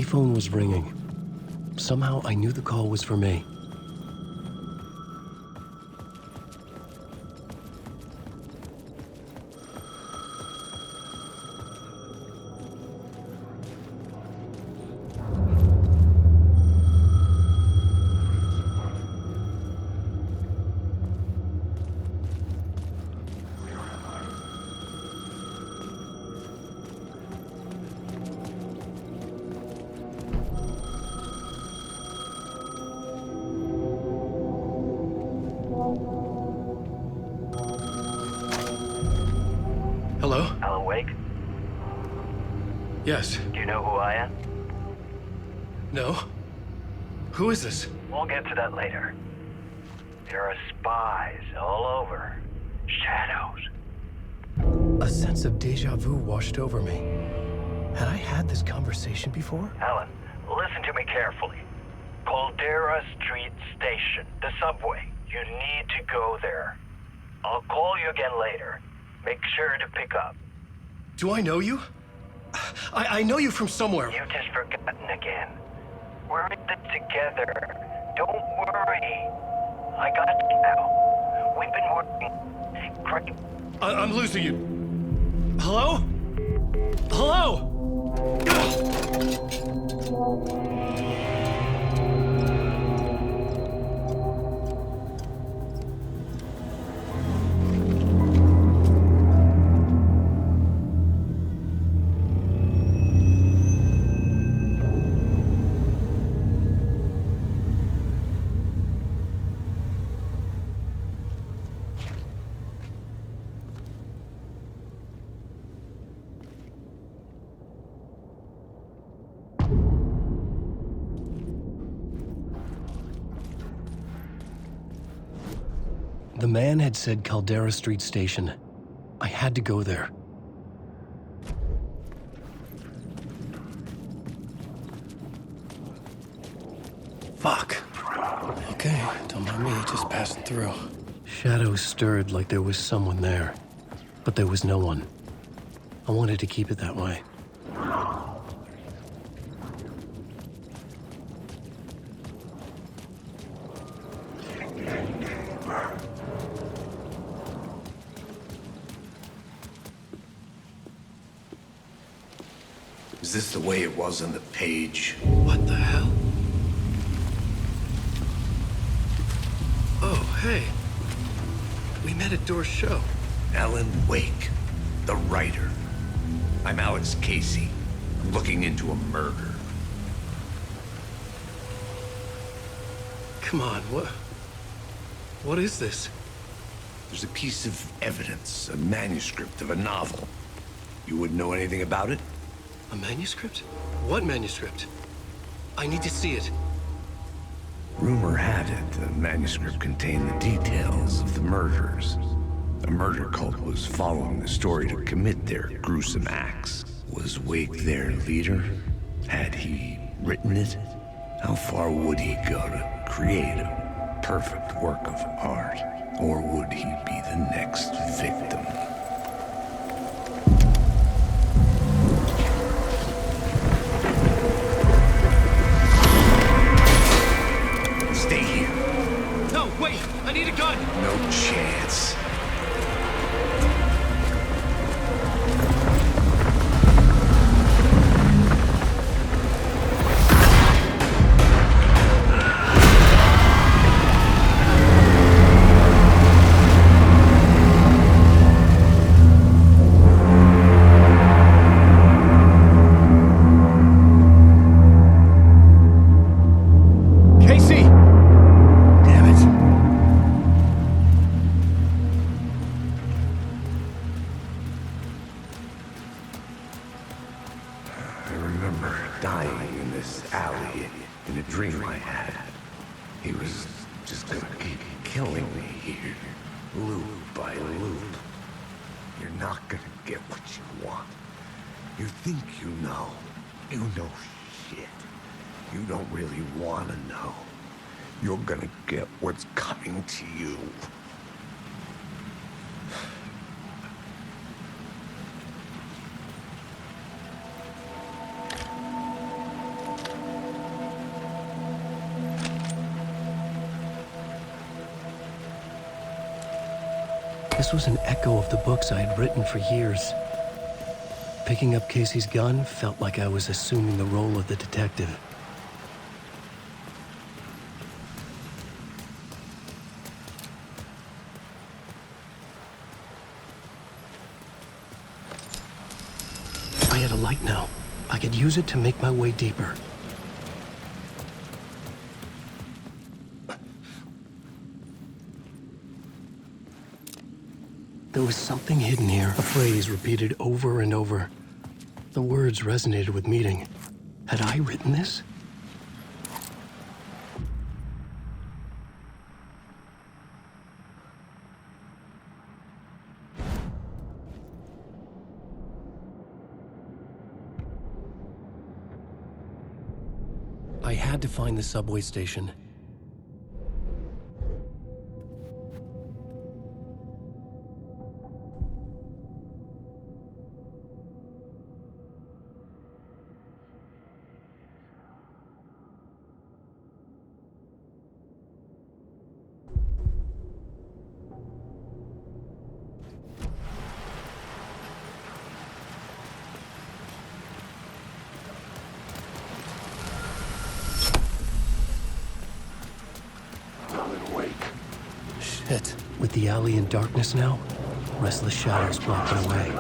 phone was ringing. Somehow I knew the call was for me. Hello? Alan Wake? Yes. Do you know who I am? No? Who is this? We'll get to that later. There are spies all over. Shadows. A sense of deja vu washed over me. Had I had this conversation before? Alan, listen to me carefully. Caldera Street Station, the subway. You need to go there. I'll call you again later. Make sure to pick up. Do I know you? I know you from somewhere. You've just forgotten again. We're in this together. Don't worry. I got you now. We've been working great. I'm losing you. Hello? Hello? The man had said Caldera Street Station. I had to go there. Fuck. Okay, don't mind me, just passing through. Shadows stirred like there was someone there, but there was no one. I wanted to keep it that way. Is this the way it was on the page? What the hell? Oh, hey. We met at Door's show. Alan Wake, the writer. I'm Alex Casey. I'm looking into a murder. Come on, what is this? There's a piece of evidence, a manuscript of a novel. You wouldn't know anything about it? A manuscript? What manuscript? I need to see it. Rumor had it the manuscript contained the details of the murders. A murder cult was following the story to commit their gruesome acts. Was Wake their leader? Had he written it? How far would he go to create a perfect work of art? Or would he be the next victim? Stay here. No, wait! I need a gun! No chance. Casey! Damn it. I remember dying in this alley in a dream I had. He was just gonna keep killing me here, loop by loop. You're not gonna get what you want. You think you know. You know shit. You don't really want to know. You're gonna get what's coming to you. This was an echo of the books I had written for years. Picking up Casey's gun felt like I was assuming the role of the detective. I had a light now. I could use it to make my way deeper. There was something hidden here, a phrase repeated over and over. The words resonated with meaning. Had I written this? I had to find the subway station. Shit. With the alley in darkness now, restless shadows blocking away.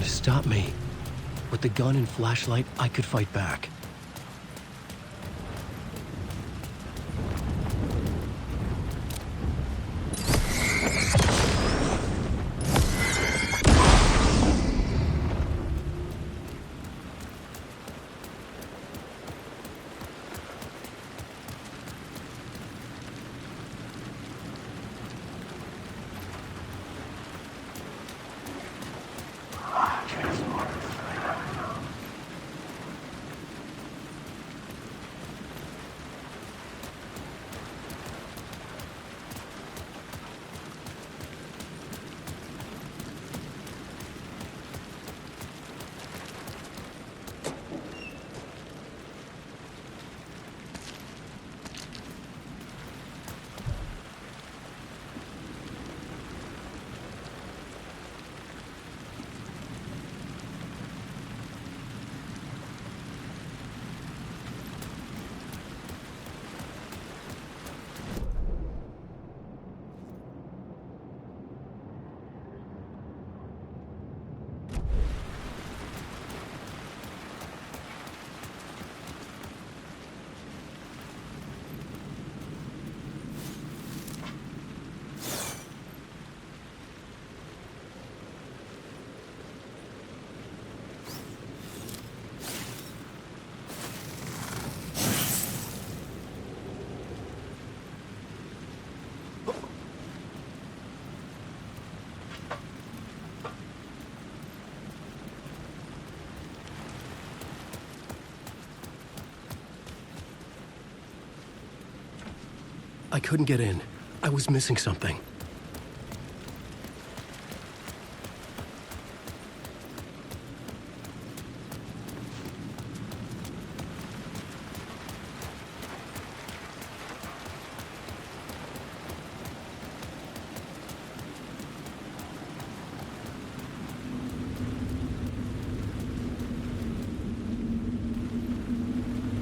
Stop me. With the gun and flashlight, I could fight back. I couldn't get in. I was missing something.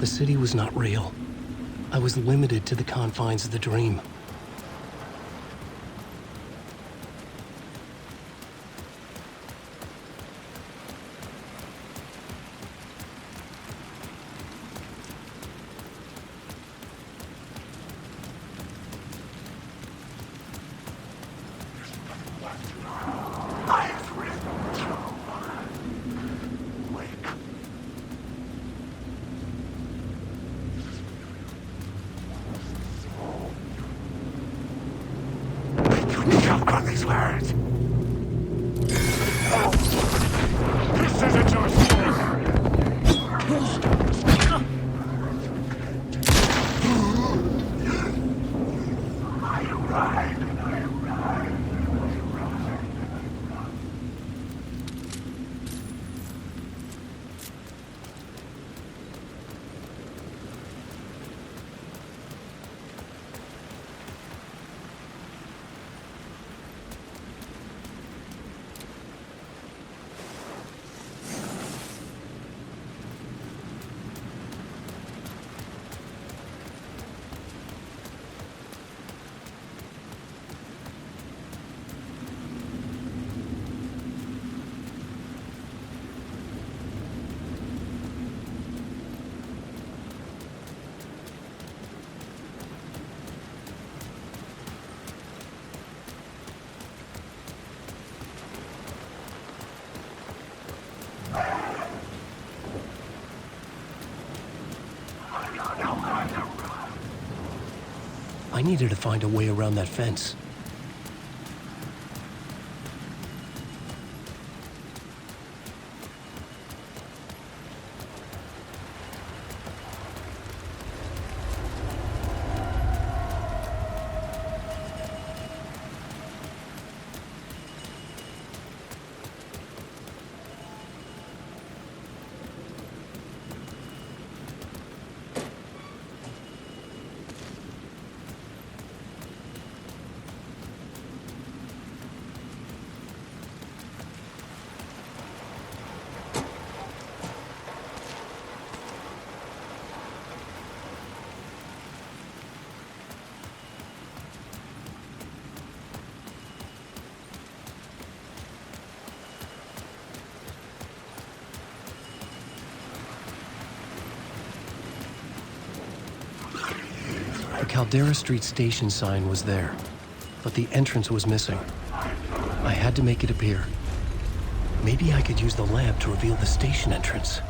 The city was not real. I was limited to the confines of the dream. I have written Choke on these words. This isn't your story. I needed to find a way around that fence. The Caldera Street station sign was there, but the entrance was missing. I had to make it appear. Maybe I could use the lamp to reveal the station entrance.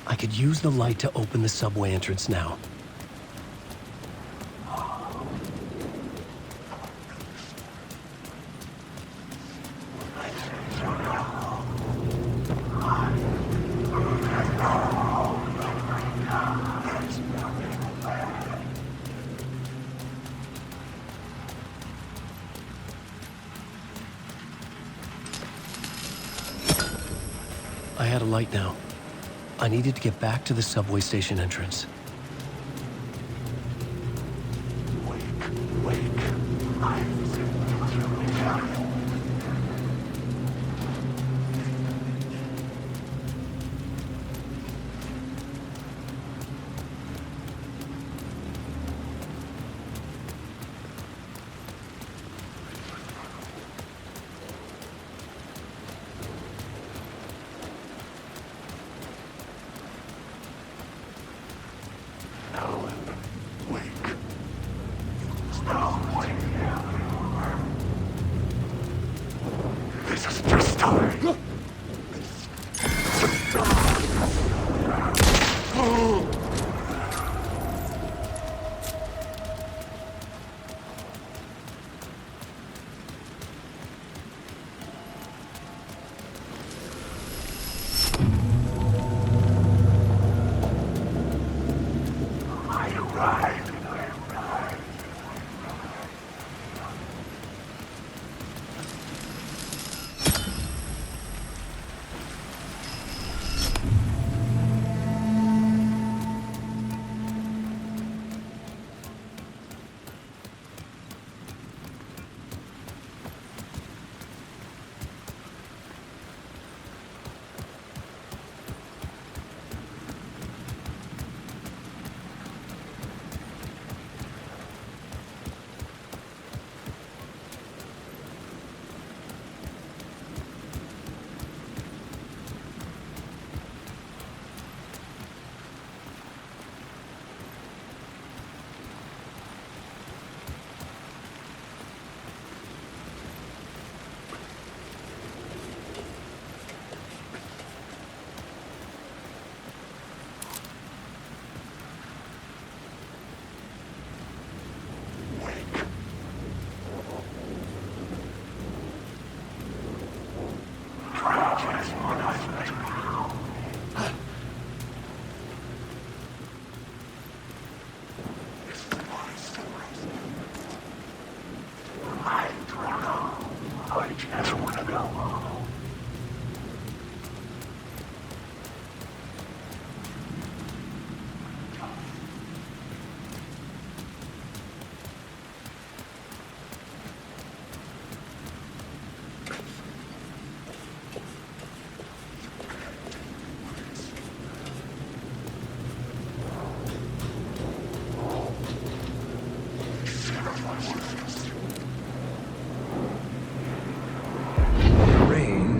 I could use the light to open the subway entrance now. had a light now. I needed to get back to the subway station entrance.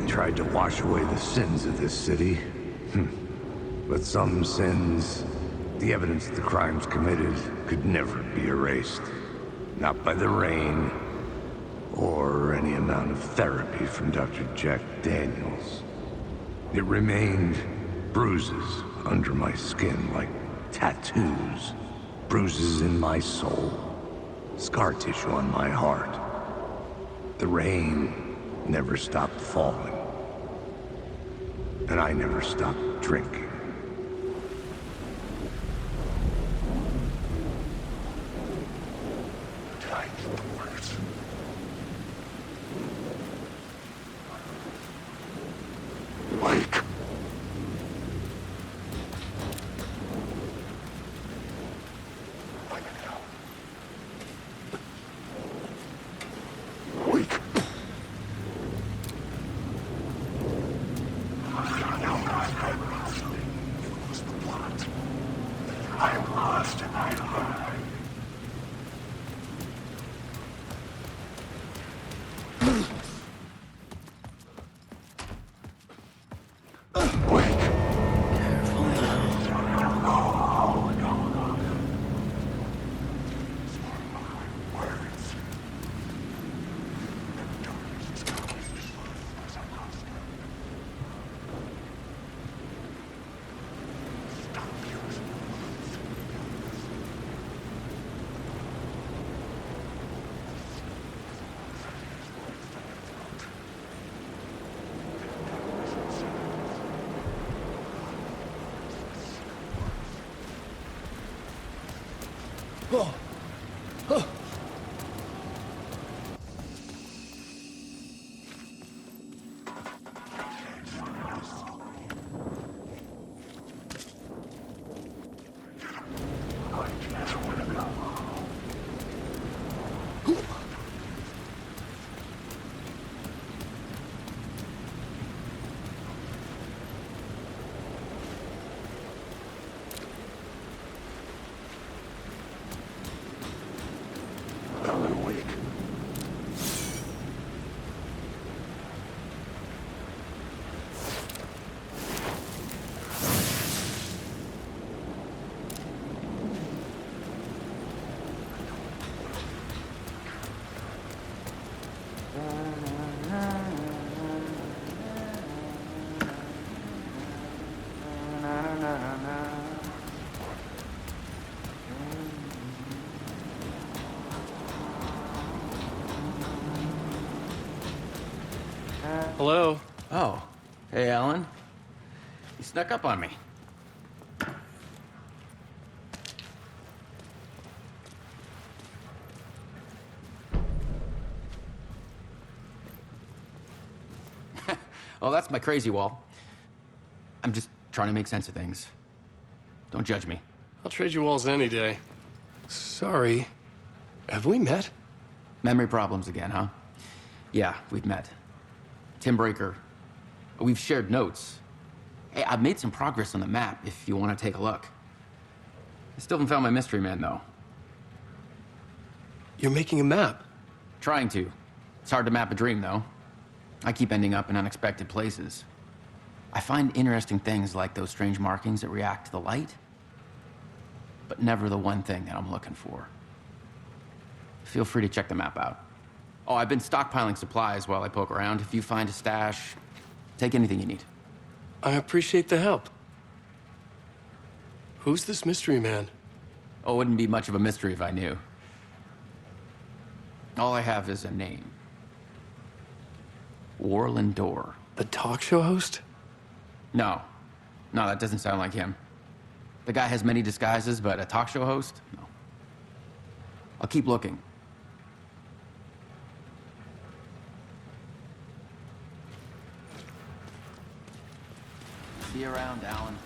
Tried to wash away the sins of this city. But some sins, the evidence of the crimes committed, could never be erased. Not by the rain, or any amount of therapy from Dr. Jack Daniels. It remained bruises under my skin, like tattoos. Bruises in my soul. Scar tissue on my heart. The rain never stopped falling. And I never stopped drinking. Hello? Oh. Hey, Alan. You snuck up on me. Oh, that's my crazy wall. I'm just trying to make sense of things. Don't judge me. I'll trade you walls any day. Sorry. Have we met? Memory problems again, huh? Yeah, we've met. Tim Breaker. We've shared notes. Hey, I've made some progress on the map if you want to take a look. I still haven't found my mystery man, though. You're making a map. Trying to. It's hard to map a dream, though. I keep ending up in unexpected places. I find interesting things like those strange markings that react to the light, but never the one thing that I'm looking for. Feel free to check the map out. Oh, I've been stockpiling supplies while I poke around. If you find a stash, take anything you need. I appreciate the help. Who's this mystery man? Oh, it wouldn't be much of a mystery if I knew. All I have is a name. Warland Door. The talk show host? No, that doesn't sound like him. The guy has many disguises, but a talk show host? No. I'll keep looking. See you around, Alan.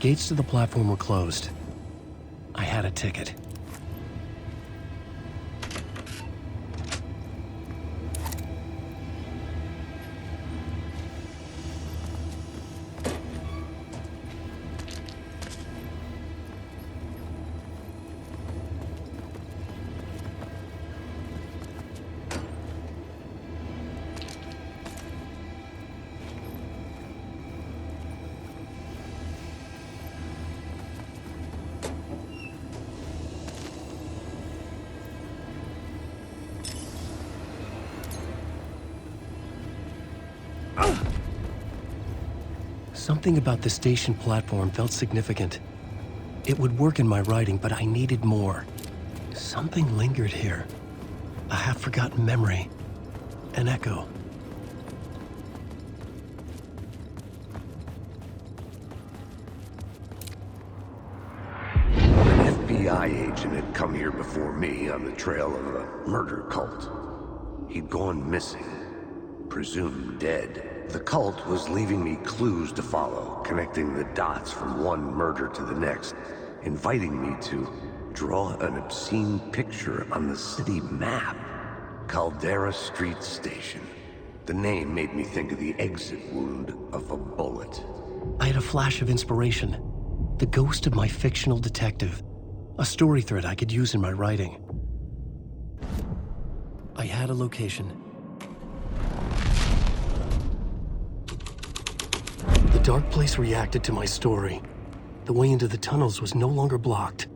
gates to the platform were closed. I had a ticket. Something about the station platform felt significant. It would work in my writing, but I needed more. Something lingered here. A half-forgotten memory. An echo. An FBI agent had come here before me on the trail of a murder cult. He'd gone missing, presumed dead. The cult was leaving me clues to follow, connecting the dots from one murder to the next, inviting me to draw an obscene picture on the city map. Caldera Street Station. The name made me think of the exit wound of a bullet. I had a flash of inspiration. The ghost of my fictional detective. A story thread I could use in my writing. I had a location. The dark place reacted to my story. The way into the tunnels was no longer blocked.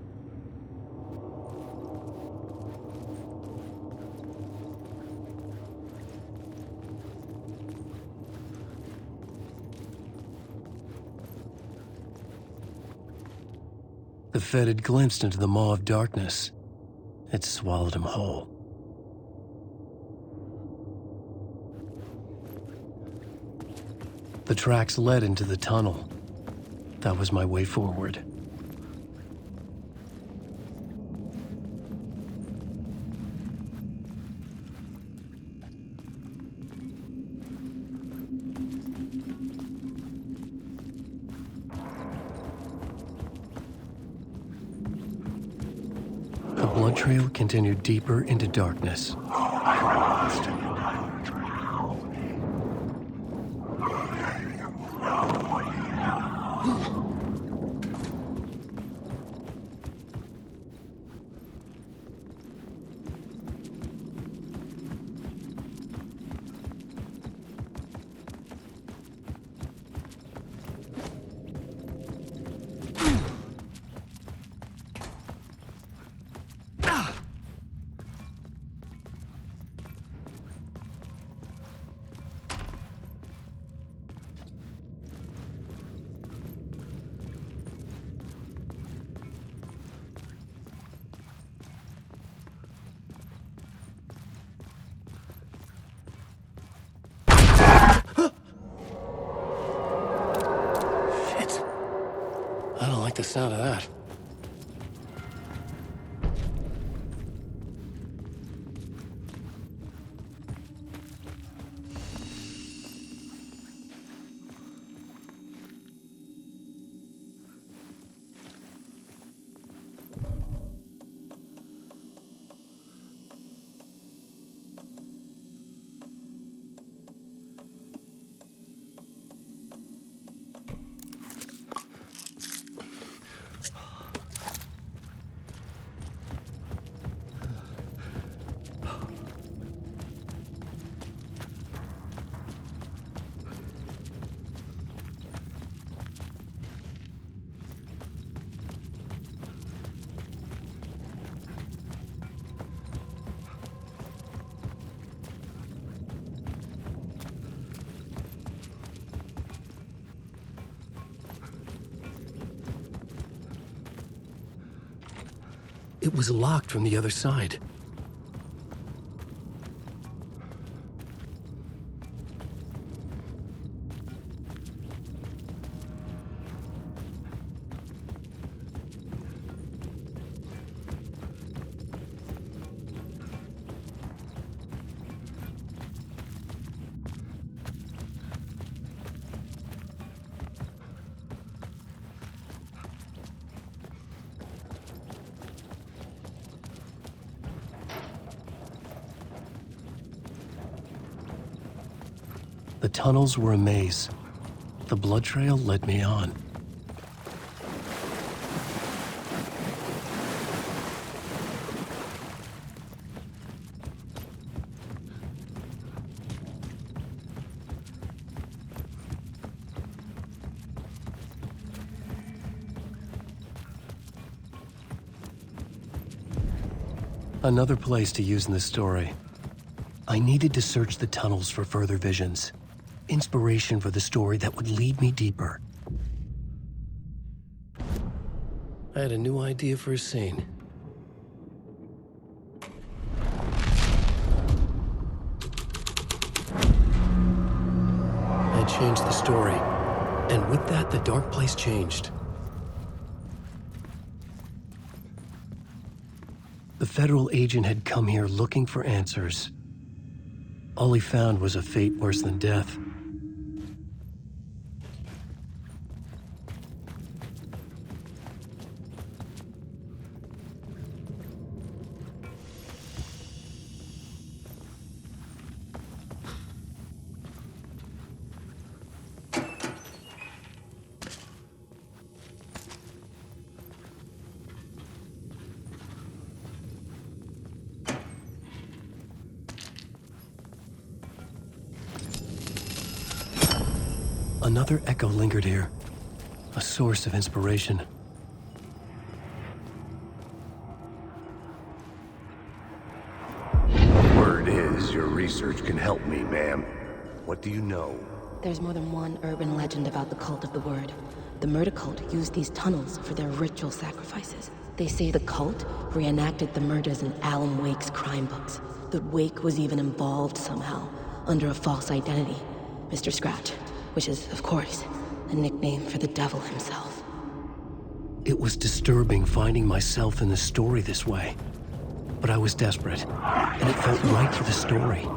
The Fed had glimpsed into the maw of darkness. It swallowed him whole. The tracks led into the tunnel. That was my way forward. The blood trail continued deeper into darkness. I don't like the sound of that. It was locked from the other side. The tunnels were a maze. The blood trail led me on. Another place to use in the story. I needed to search the tunnels for further visions. Inspiration for the story that would lead me deeper. I had a new idea for a scene. I changed the story, and with that, the dark place changed. The federal agent had come here looking for answers. All he found was a fate worse than death. Another echo lingered here, a source of inspiration. Word is your research can help me, ma'am. What do you know? There's more than one urban legend about the Cult of the Word. The murder cult used these tunnels for their ritual sacrifices. They say the cult reenacted the murders in Alan Wake's crime books. That Wake was even involved somehow, under a false identity, Mr. Scratch, which is, of course, a nickname for the devil himself. It was disturbing finding myself in the story this way. But I was desperate, and it felt right for the story.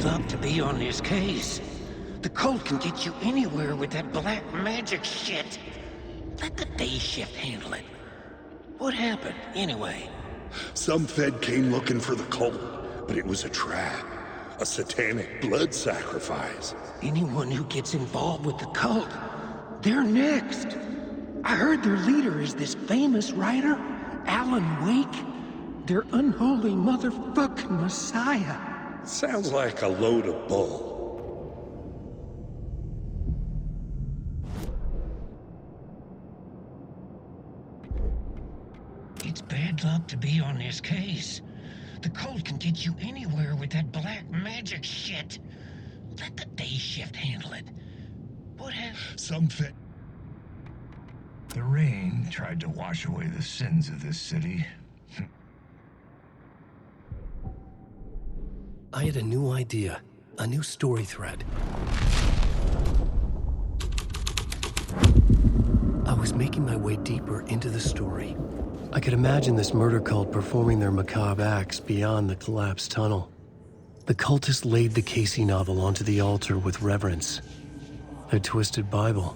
Luck to be on this case. The cult can get you anywhere with that black magic shit. Let the day shift handle it. What happened, anyway? Some Fed came looking for the cult, but it was a trap. A satanic blood sacrifice. Anyone who gets involved with the cult, they're next. I heard their leader is this famous writer, Alan Wake. Their unholy motherfucking messiah. Sounds like a load of bull. It's bad luck to be on this case. The cult can get you anywhere with that black magic shit. Let the day shift handle it. What happened? Some Fed... The rain tried to wash away the sins of this city. I had a new idea, a new story thread. I was making my way deeper into the story. I could imagine this murder cult performing their macabre acts beyond the collapsed tunnel. The cultists laid the Casey novel onto the altar with reverence. Their twisted Bible.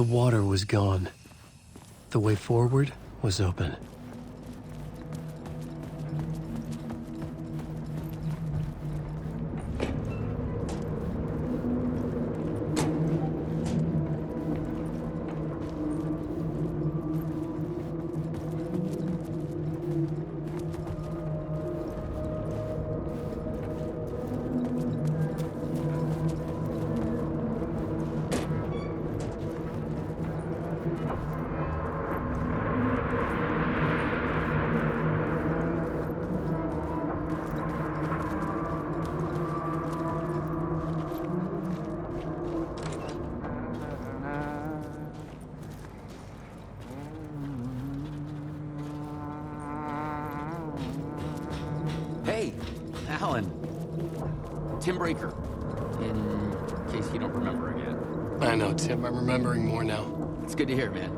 water was gone. The way forward was open. Hey, Alan. Tim Breaker. In case you don't remember again. I know, Tim. I'm remembering more now. It's good to hear, man.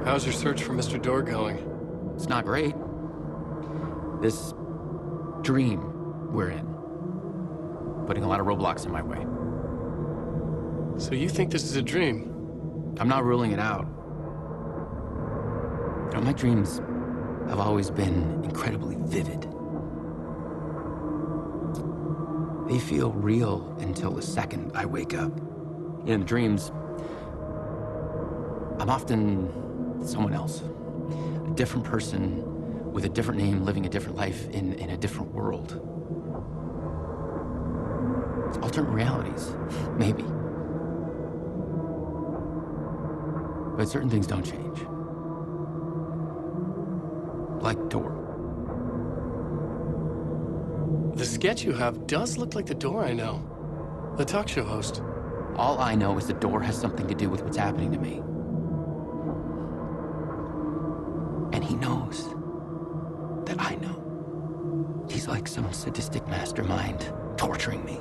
How's your search for Mr. Door going? It's not great. This dream we're in, putting a lot of roadblocks in my way. So you think this is a dream? I'm not ruling it out. You know, my dreams have always been incredibly vivid. They feel real until the second I wake up. In dreams, I'm often someone else. A different person with a different name, living a different life in a different world. Alternate realities, maybe. But certain things don't change. Like Door. The sketch you have does look like the Door I know. The talk show host. All I know is the Door has something to do with what's happening to me. And he knows that I know. He's like some sadistic mastermind torturing me.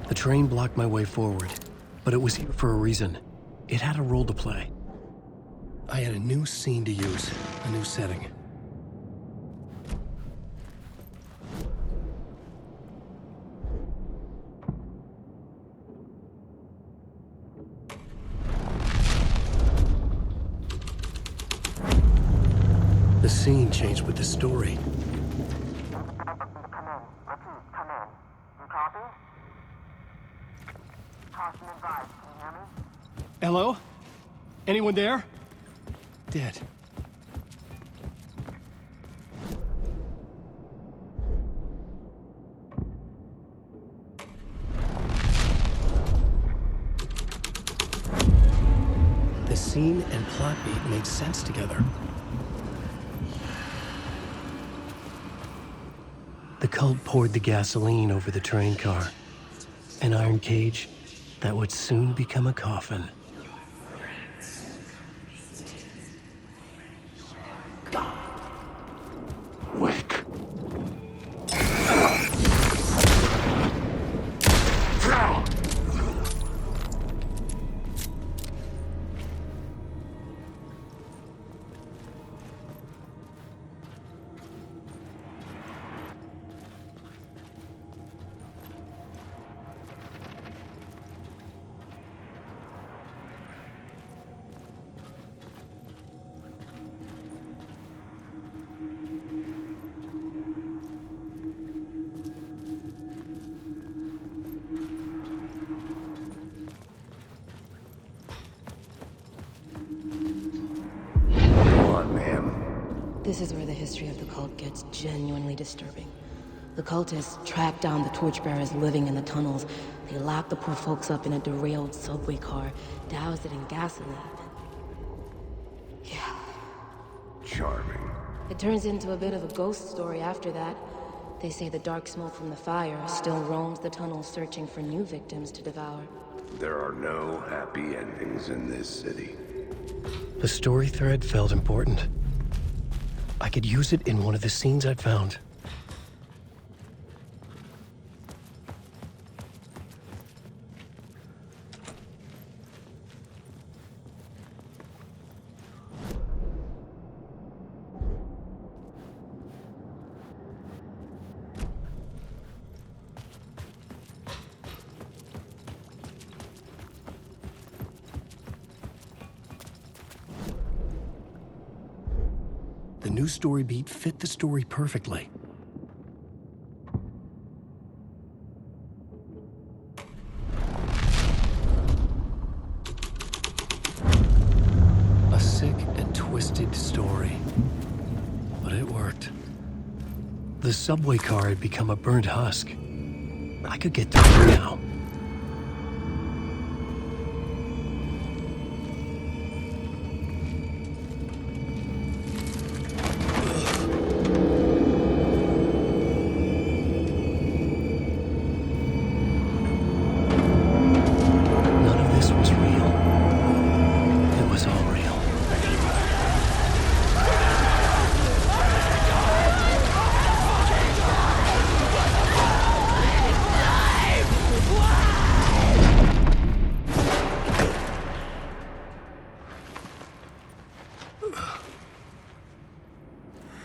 The train blocked my way forward, but it was here for a reason. It had a role to play. I had a new scene to use, a new setting. The scene changed with the story. Hello? Anyone there? Dead. The scene and plot beat made sense together. The cult poured the gasoline over the train car. An iron cage that would soon become a coffin. Wake. This is where the history of the cult gets genuinely disturbing. The cultists tracked down the torchbearers living in the tunnels. They locked the poor folks up in a derailed subway car, doused it in gasoline. Yeah. Charming. It turns into a bit of a ghost story after that. They say the dark smoke from the fire still roams the tunnels searching for new victims to devour. There are no happy endings in this city. The story thread felt important. I could use it in one of the scenes I'd found. The new story beat fit the story perfectly. A sick and twisted story, but it worked. The subway car had become a burnt husk. I could get through it now.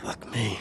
Fuck me.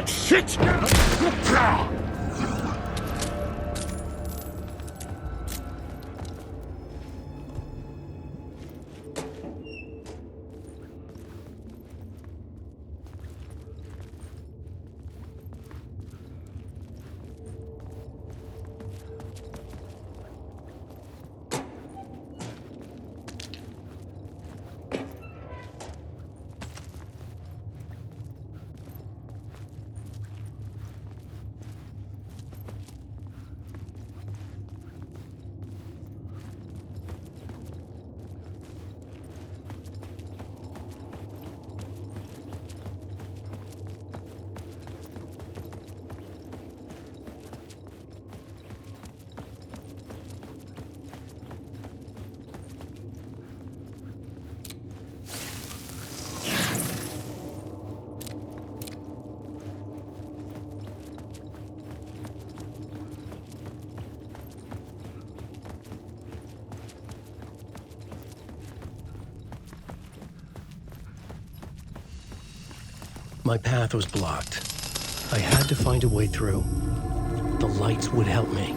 Shit! My path was blocked. I had to find a way through. The lights would help me.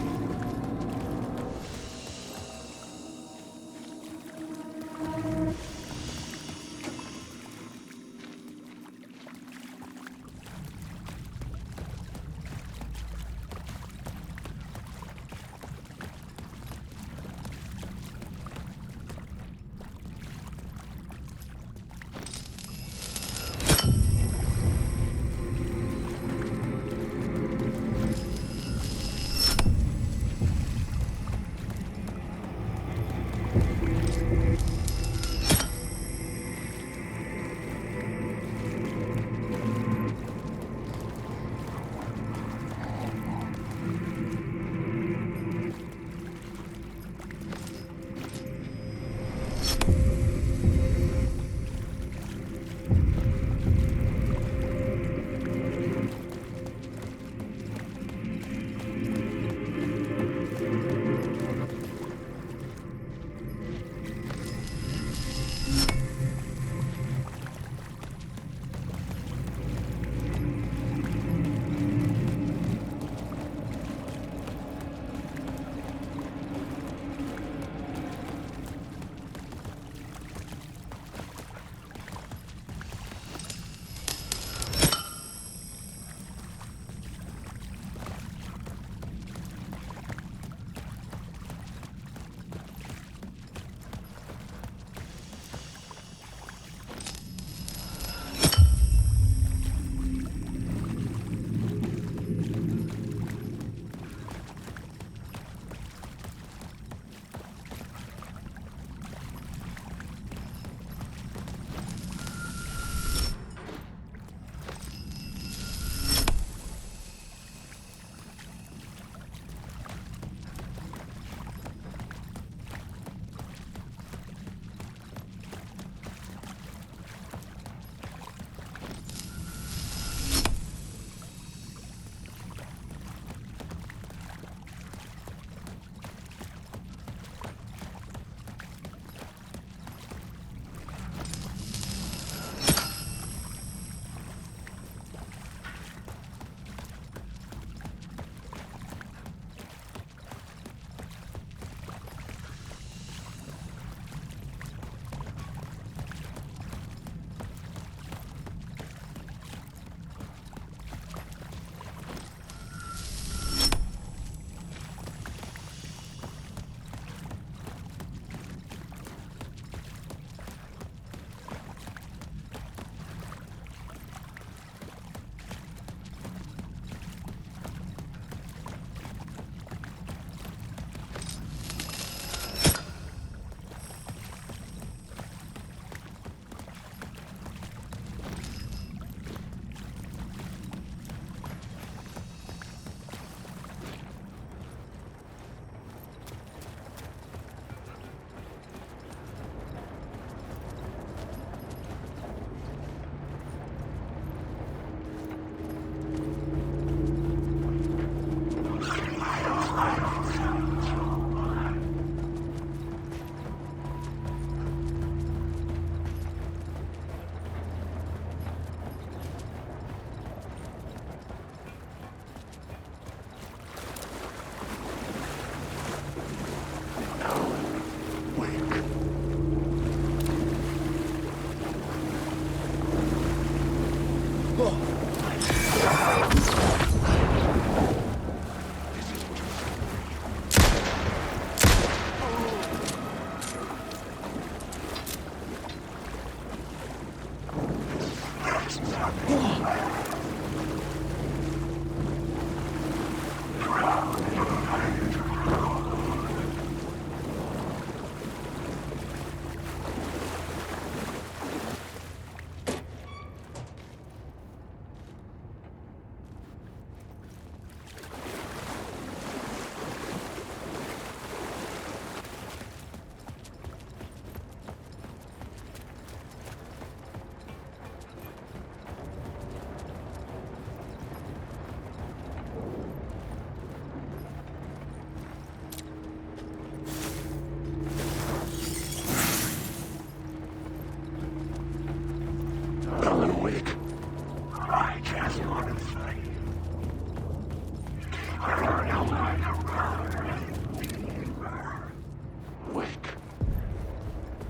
Wake.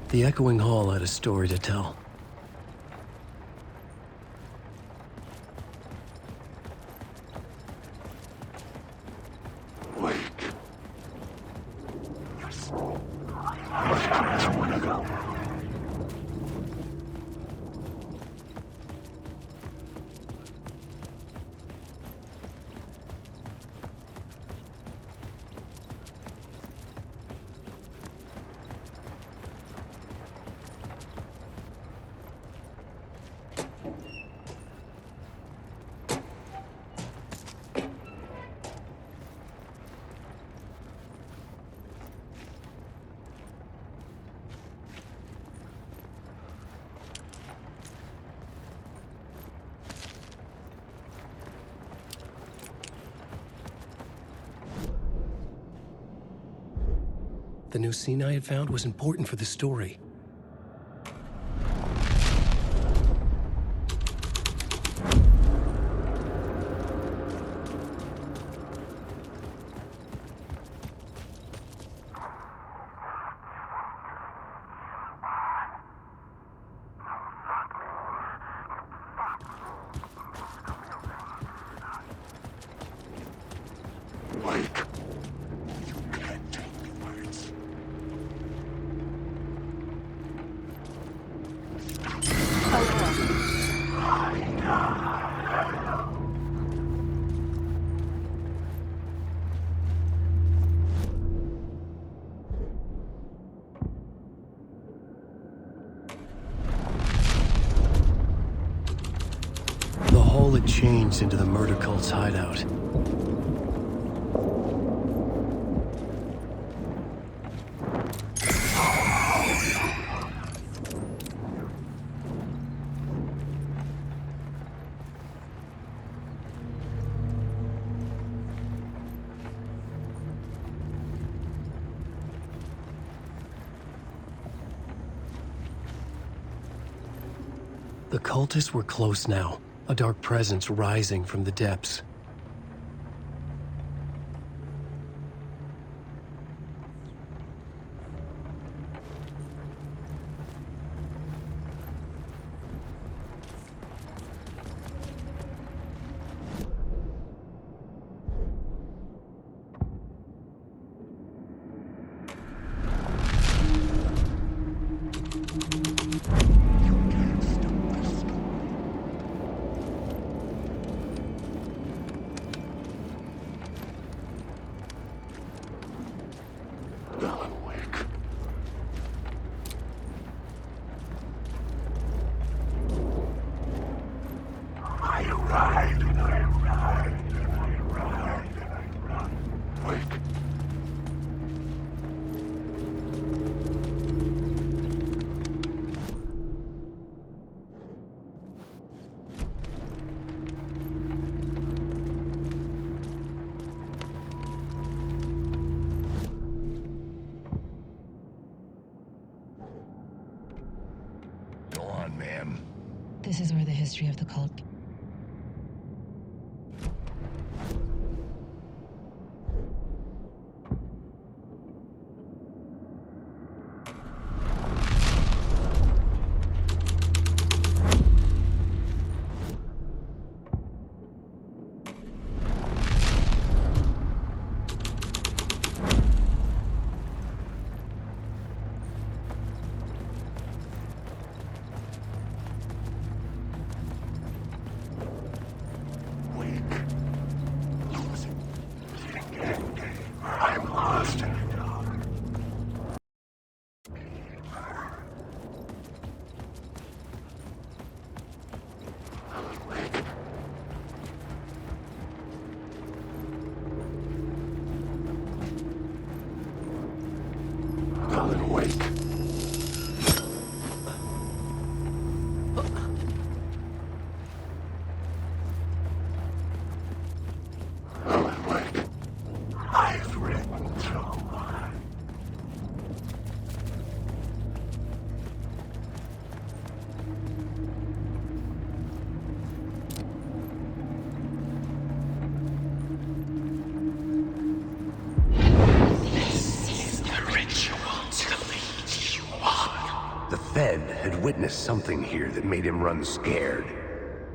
The echoing hall had a story to tell. Wake. The new scene I had found was important for the story. Wake. The hall had changed into the murder cult's hideout. The cultists were close now, a dark presence rising from the depths. Go on, ma'am. This is where the history of the cult. Fed had witnessed something here that made him run scared.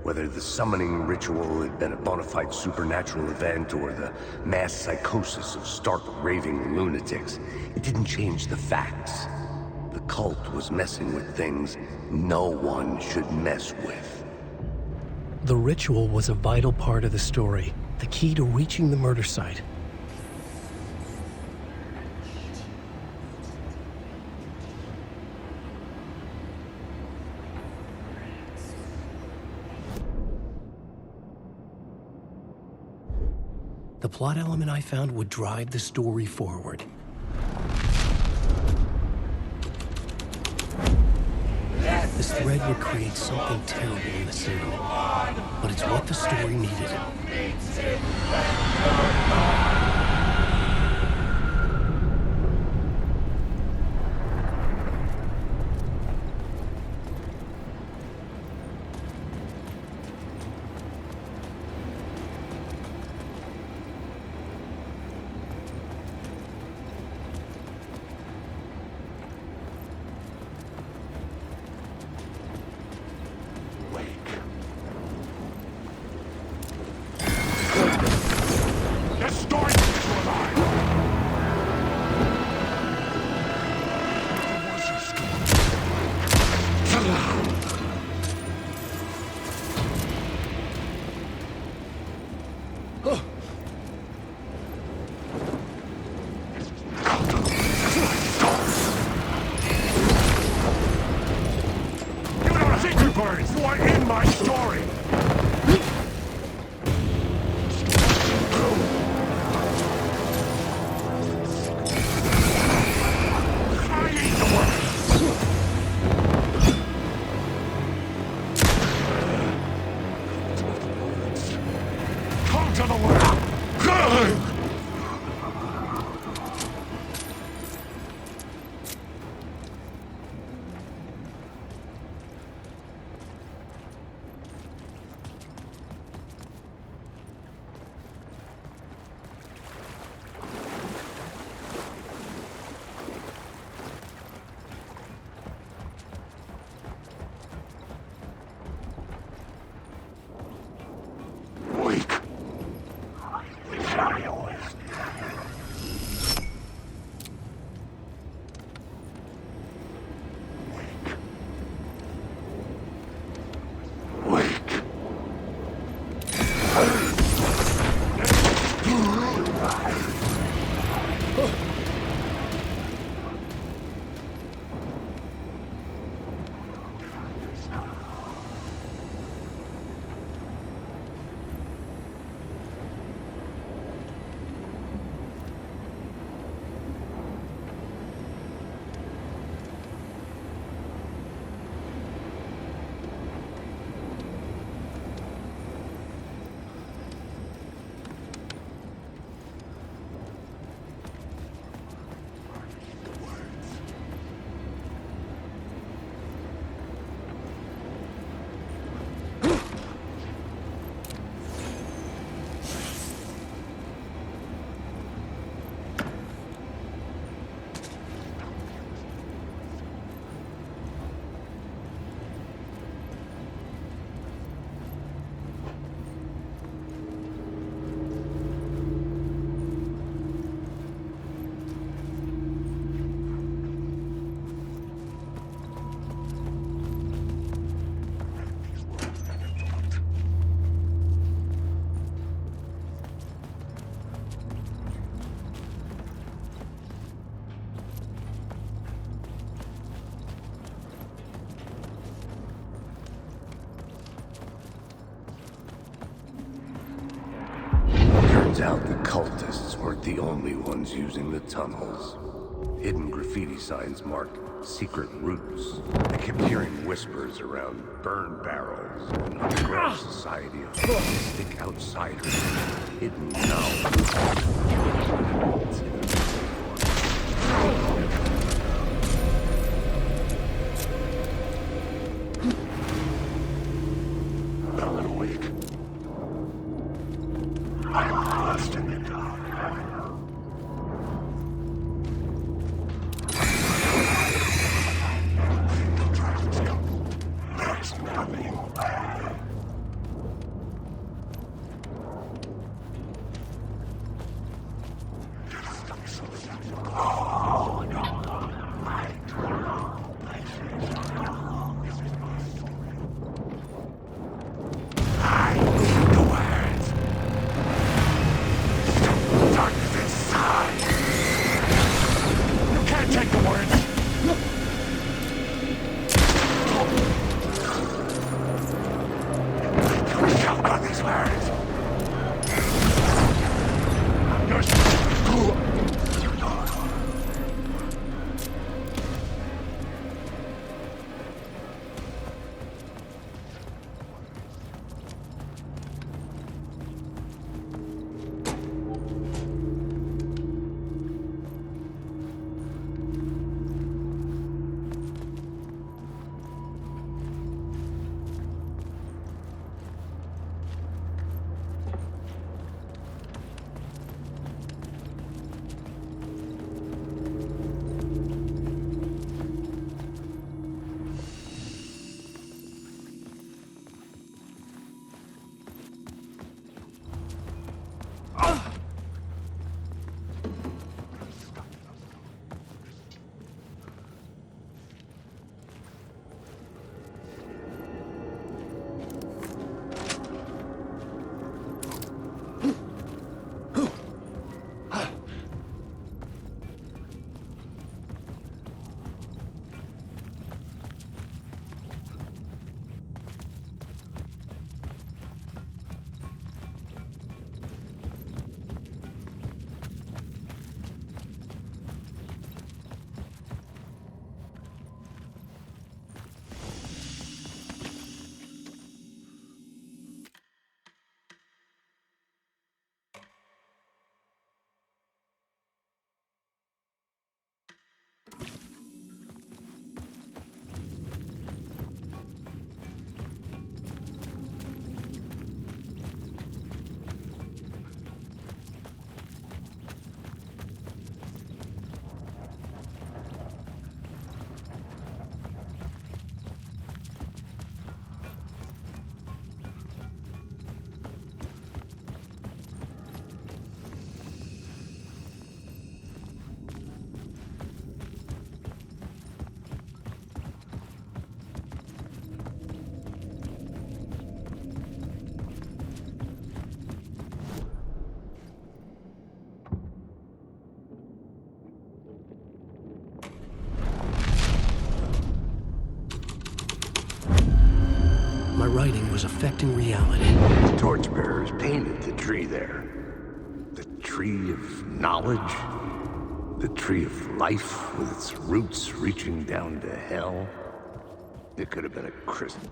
Whether the summoning ritual had been a bona fide supernatural event or the mass psychosis of stark raving lunatics, it didn't change the facts. The cult was messing with things no one should mess with. The ritual was a vital part of the story, the key to reaching the murder site. The plot element I found would drive the story forward. This thread would create something terrible in the city, but it's what the story needed. You are in my story! Come to the world! Turns out the cultists weren't the only ones using the tunnels. Hidden graffiti signs marked secret routes. I kept hearing whispers around burn barrels, an underground society of sadistic outsiders, hidden Alan Wake. I am lost in the dark. writing was affecting reality. The torchbearers painted the tree there. The tree of knowledge. The tree of life with its roots reaching down to hell. It could have been a Christmas.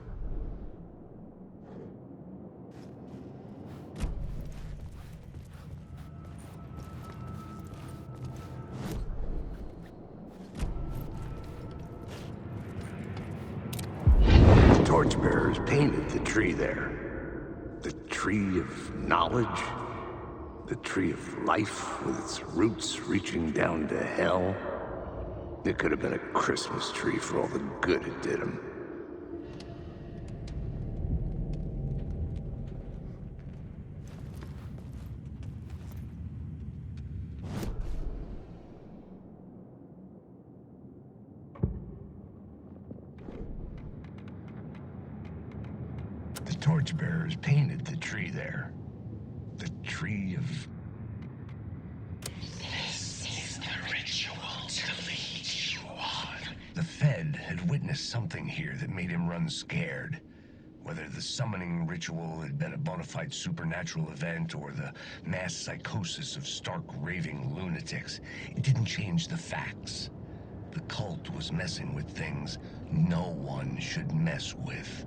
Torchbearers painted the tree there. The tree of knowledge. The tree of life with its roots reaching down to hell. It could have been a Christmas tree for all the good it did him. The torchbearers painted the tree there. The tree of... This is the ritual to lead you on. The Fed had witnessed something here that made him run scared. Whether the summoning ritual had been a bona fide supernatural event or the mass psychosis of stark raving lunatics, it didn't change the facts. The cult was messing with things no one should mess with.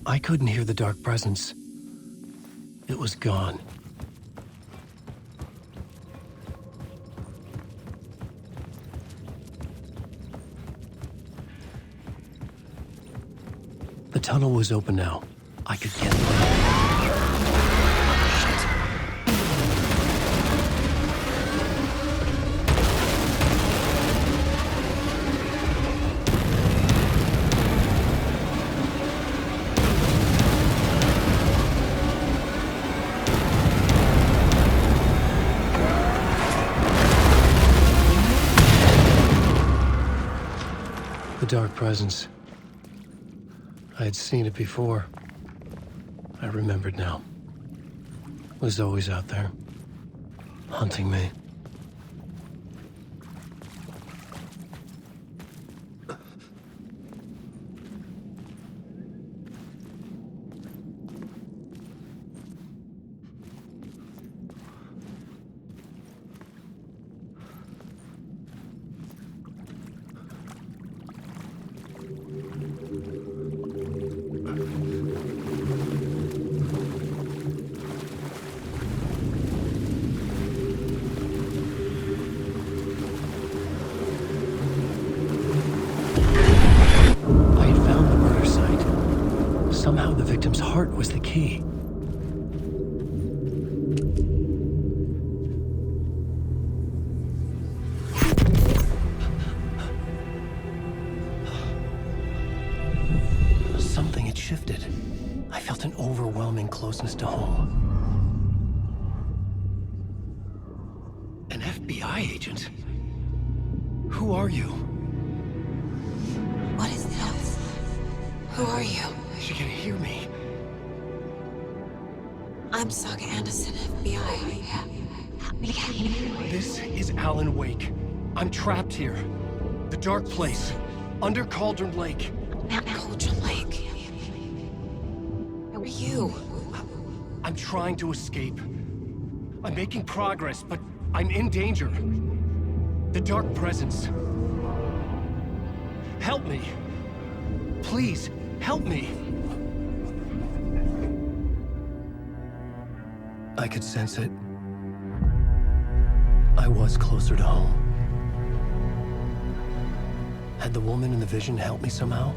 I couldn't hear the dark presence. It was gone. The tunnel was open now. I could get through. Dark presence. I had seen it before. I remembered now. It was always out there, hunting me. Somehow the victim's heart was the key. closeness to home. An FBI agent? Who are you? What is this? Who are you? She can hear me. I'm Saga Anderson, FBI. This is Alan Wake. I'm trapped here. The dark place. Under Cauldron Lake. Cauldron Lake. Who are you? I'm trying to escape. I'm making progress, but I'm in danger. The dark presence. Help me. Please, help me. I could sense it. I was closer to home. Had the woman in the vision helped me somehow?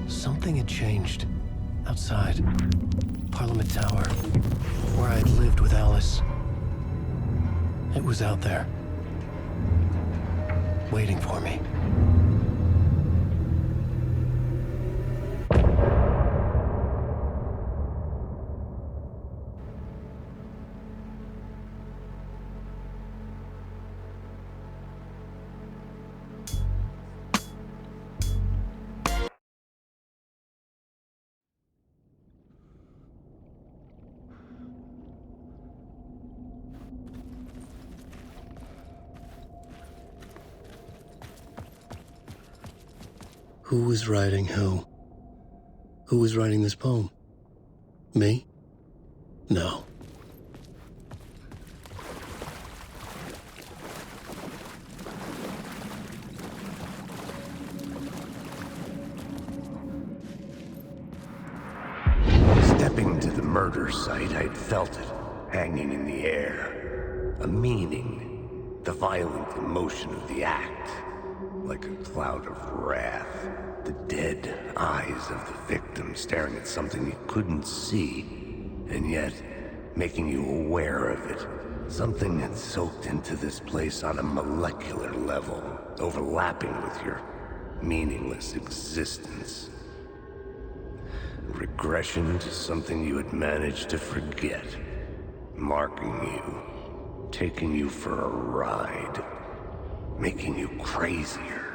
Something had changed. Outside. Parliament Tower. Where I'd lived with Alice. It was out there. Waiting for me. Who was writing who? Who was writing this poem? Me? No. Stepping to the murder site, I'd felt it, hanging in the air. A meaning, the violent emotion of the act. Like a cloud of wrath, the dead eyes of the victim staring at something you couldn't see, and yet making you aware of it. Something had soaked into this place on a molecular level, overlapping with your meaningless existence. Regression to something you had managed to forget, marking you, taking you for a ride. Making you crazier.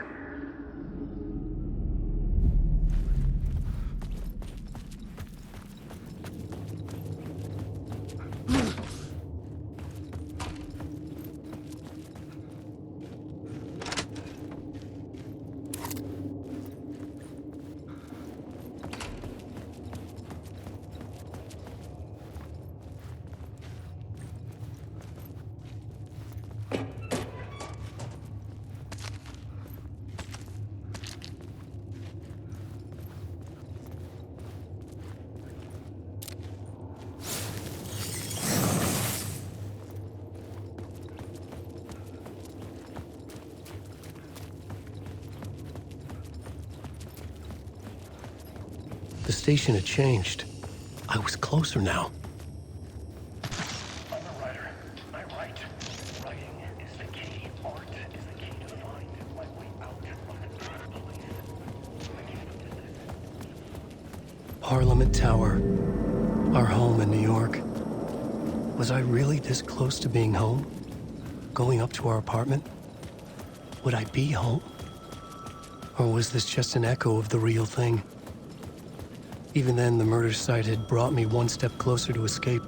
The station had changed. I was closer now. I'm a writer. I write. Writing is the key. Art is the key to find my way out of the dark place. Parliament Tower. Our home in New York. Was I really this close to being home? Going up to our apartment? Would I be home? Or was this just an echo of the real thing? Even then, the murder site had brought me one step closer to escape.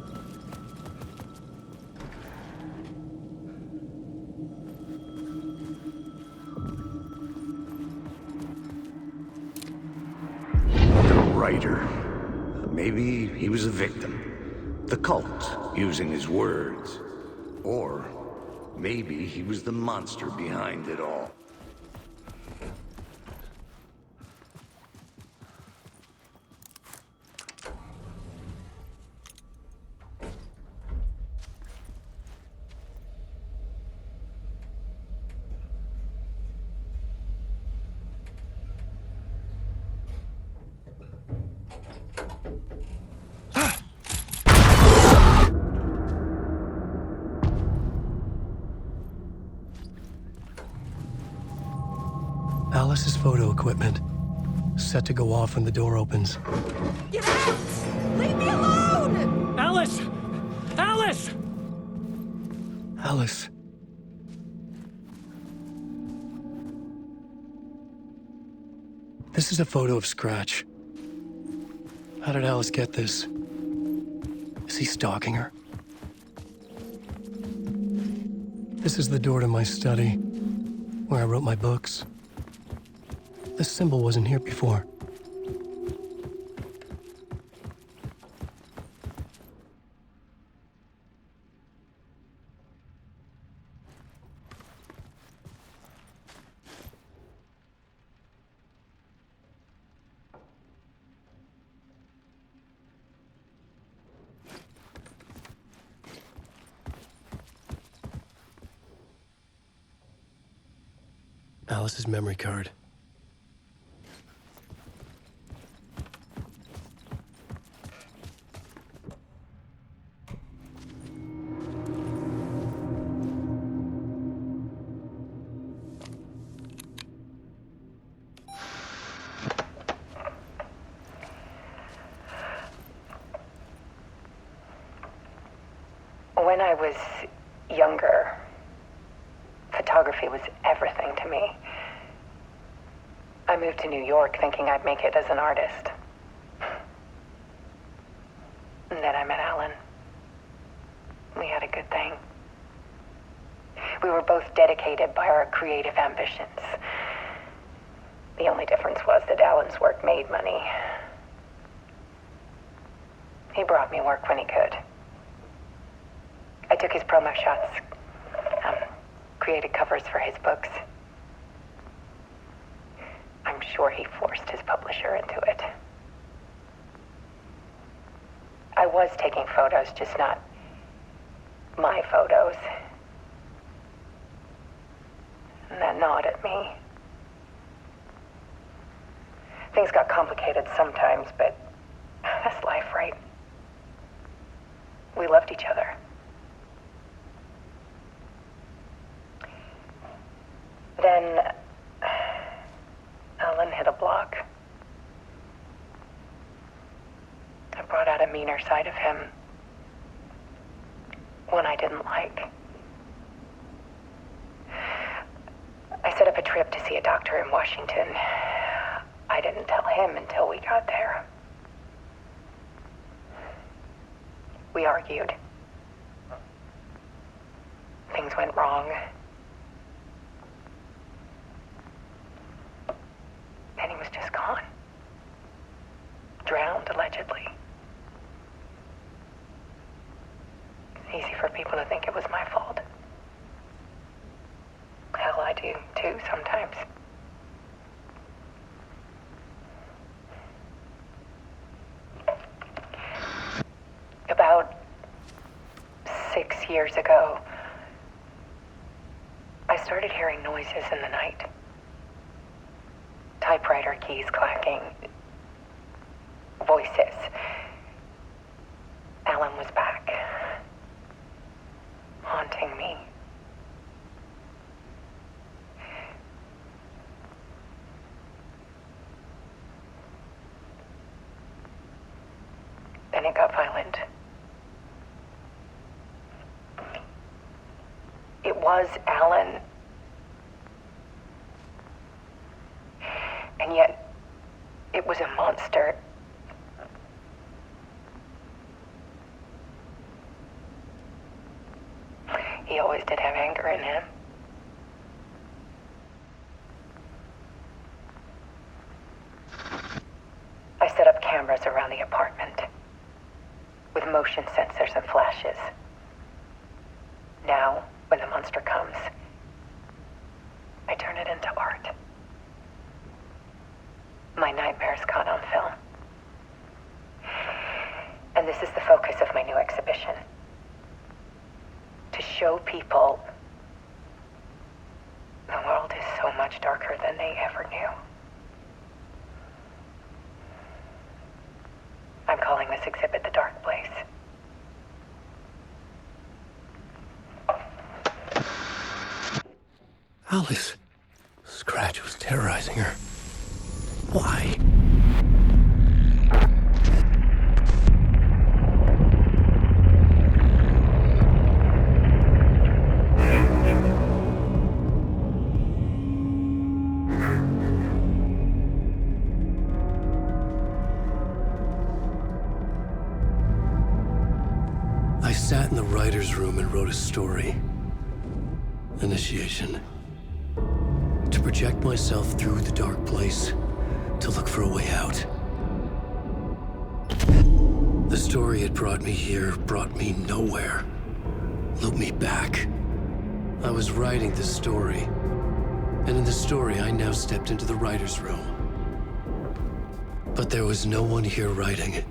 The writer. Maybe he was a victim. The cult, using his words. Or maybe he was the monster behind it all. Alice's photo equipment. set to go off when the door opens. Get out! Leave me alone! Alice! Alice! Alice. This is a photo of Scratch. How did Alice get this? Is he stalking her? This is the door to my study, where I wrote my books. This symbol wasn't here before. Alice's memory card. When I was younger, photography was everything to me. I moved to New York thinking I'd make it as an artist. And then I met Alan. We had a good thing. We were both dedicated by our creative ambitions. The only difference was that Alan's work made money. He brought me work when he could. I took his promo shots, created covers for his books. I'm sure he forced his publisher into it. I was taking photos, just not my photos. And that gnawed at me. Things got complicated sometimes, but that's life, right? We loved each other. Then Alan hit a block. I brought out a meaner side of him. One I didn't like. I set up a trip to see a doctor in Washington. I didn't tell him until we got there. We argued. Things went wrong. And he was just gone. Drowned, allegedly. It's easy for people to think it was my fault. Hell, I do, too, sometimes. About 6 years ago, I started hearing noises in the night. Typewriter keys clacking. Voices. Alan was back. Haunting me. Then it got violent. It was Alan. And yet, it was a monster. He always did have anger in him. I set up cameras around the apartment with motion sensors and flashes. Now, when the monster comes, I turn it into art. My nightmares caught on film. And this is the focus of my new exhibition. To show people the world is so much darker than they ever knew. I'm calling this exhibit The Dark Place. Alice. Scratch was terrorizing her. Why? I sat in the writer's room and wrote a story. Initiation. To project myself through the dark place, to look for a way out. The story had brought me here, brought me nowhere. Looped me back. I was writing the story. And in the story, I now stepped into the writer's room. But there was no one here writing it.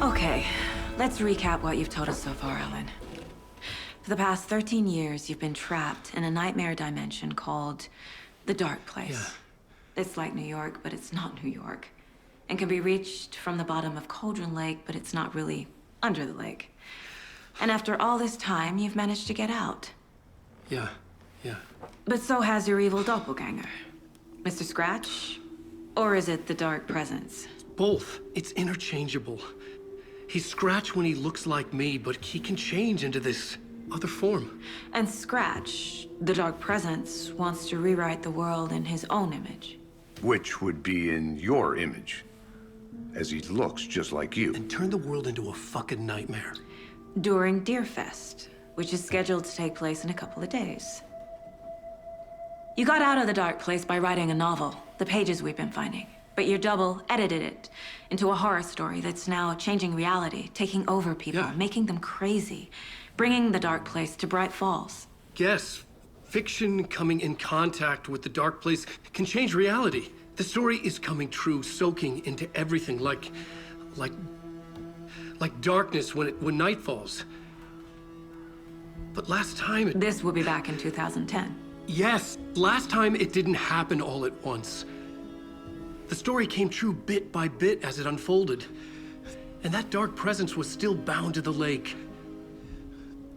Okay, let's recap what you've told us so far, Ellen. For the past 13 years, you've been trapped in a nightmare dimension called the Dark Place. Yeah. It's like New York, but it's not New York. And can be reached from the bottom of Cauldron Lake, but it's not really under the lake. And after all this time, you've managed to get out. Yeah. But so has your evil doppelganger. Mr. Scratch? Or is it the Dark Presence? Both. It's interchangeable. He's Scratch when he looks like me, but he can change into this other form. And Scratch, the Dark Presence, wants to rewrite the world in his own image. Which would be in your image, as he looks just like you. And turn the world into a fucking nightmare. During Deerfest, which is scheduled to take place in a couple of days. You got out of the Dark Place by writing a novel, the pages we've been finding. But your double edited it into a horror story that's now changing reality, taking over people, making them crazy, bringing the Dark Place to Bright Falls. Yes, fiction coming in contact with the Dark Place can change reality. The story is coming true, soaking into everything, like darkness when night falls. But last time This will be back in 2010. Yes, last time it didn't happen all at once. The story came true bit by bit as it unfolded. And that dark presence was still bound to the lake.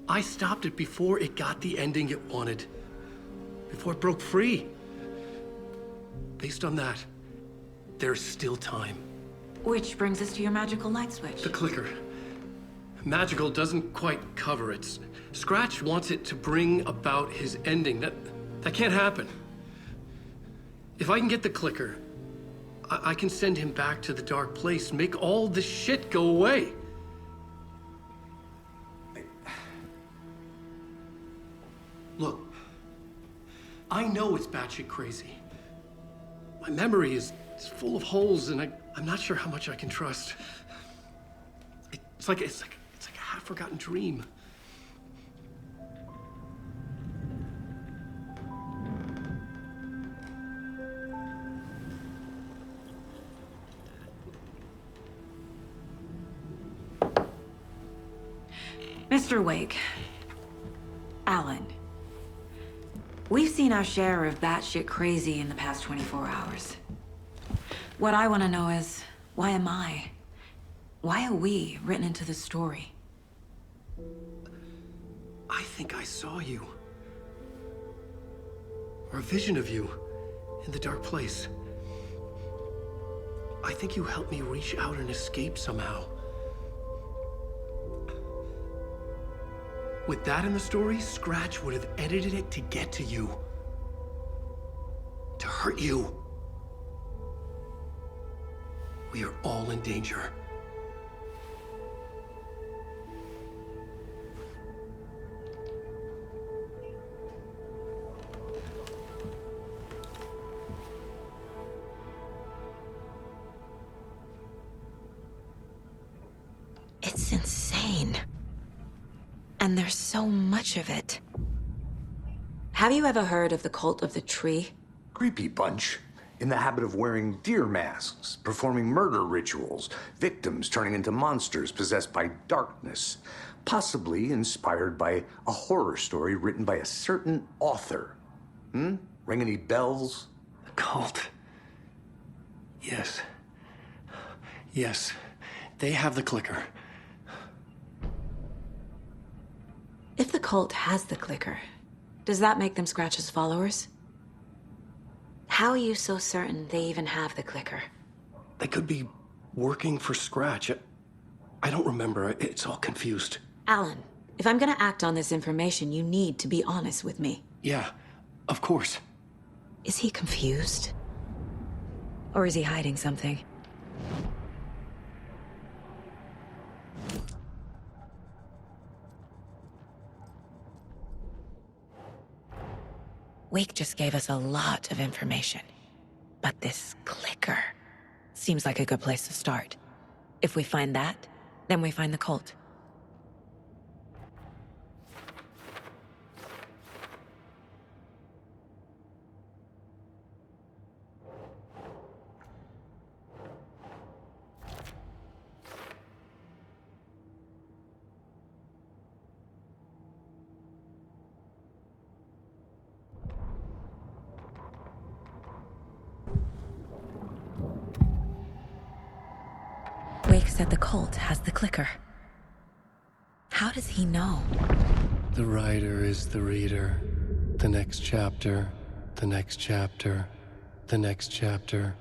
I stopped it before it got the ending it wanted. Before it broke free. Based on that, there's still time. Which brings us to your magical light switch. The clicker. Magical doesn't quite cover it. Scratch wants it to bring about his ending. That can't happen. If I can get the clicker, I can send him back to the Dark Place, make all this shit go away. Look, I know it's batshit crazy. My memory is full of holes, and I'm not sure how much I can trust. It's like a half-forgotten dream. Mr. Wake, Alan, We've seen our share of batshit crazy in the past 24 hours. What I want to know is, why am I? Why are we written into the story? I think I saw you. Or a vision of you in the dark place. I think you helped me reach out and escape somehow. With that in the story, Scratch would have edited it to get to you. To hurt you. We are all in danger. It's insane. And there's so much of it. Have you ever heard of the Cult of the Tree? Creepy bunch. In the habit of wearing deer masks, performing murder rituals, victims turning into monsters possessed by darkness, possibly inspired by a horror story written by a certain author. Ring any bells? Cult. Yes. Yes. They have the clicker. If the cult has the clicker, does that make them Scratch's followers? How are you so certain they even have the clicker? They could be working for Scratch. I don't remember. It's all confused. Alan, if I'm gonna act on this information, you need to be honest with me. Yeah, of course. Is he confused? Or is he hiding something? Wake just gave us a lot of information. But this clicker seems like a good place to start. If we find that, then we find the cult. Wake said the cult has the clicker. How does he know? The writer is the reader. The next chapter, the next chapter, the next chapter.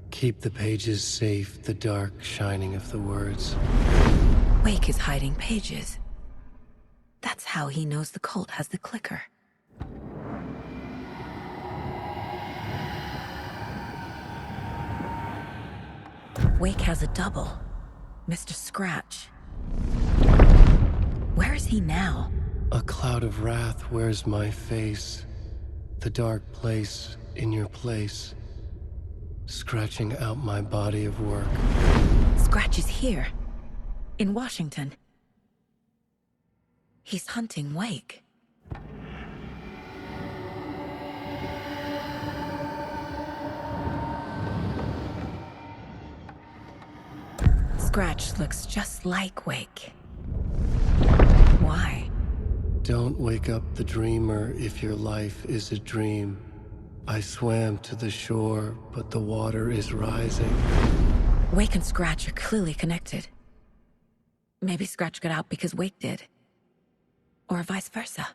Keep the pages safe, the dark shining of the words. Wake is hiding pages. That's how he knows the cult has the clicker. Wake has a double. Mr. Scratch. Where is he now? A cloud of wrath wears my face. The dark place in your place. Scratching out my body of work. Scratch is here. In Washington. He's hunting Wake. Scratch looks just like Wake. Why? Don't wake up the dreamer if your life is a dream. I swam to the shore, but the water is rising. Wake and Scratch are clearly connected. Maybe Scratch got out because Wake did. Or vice versa.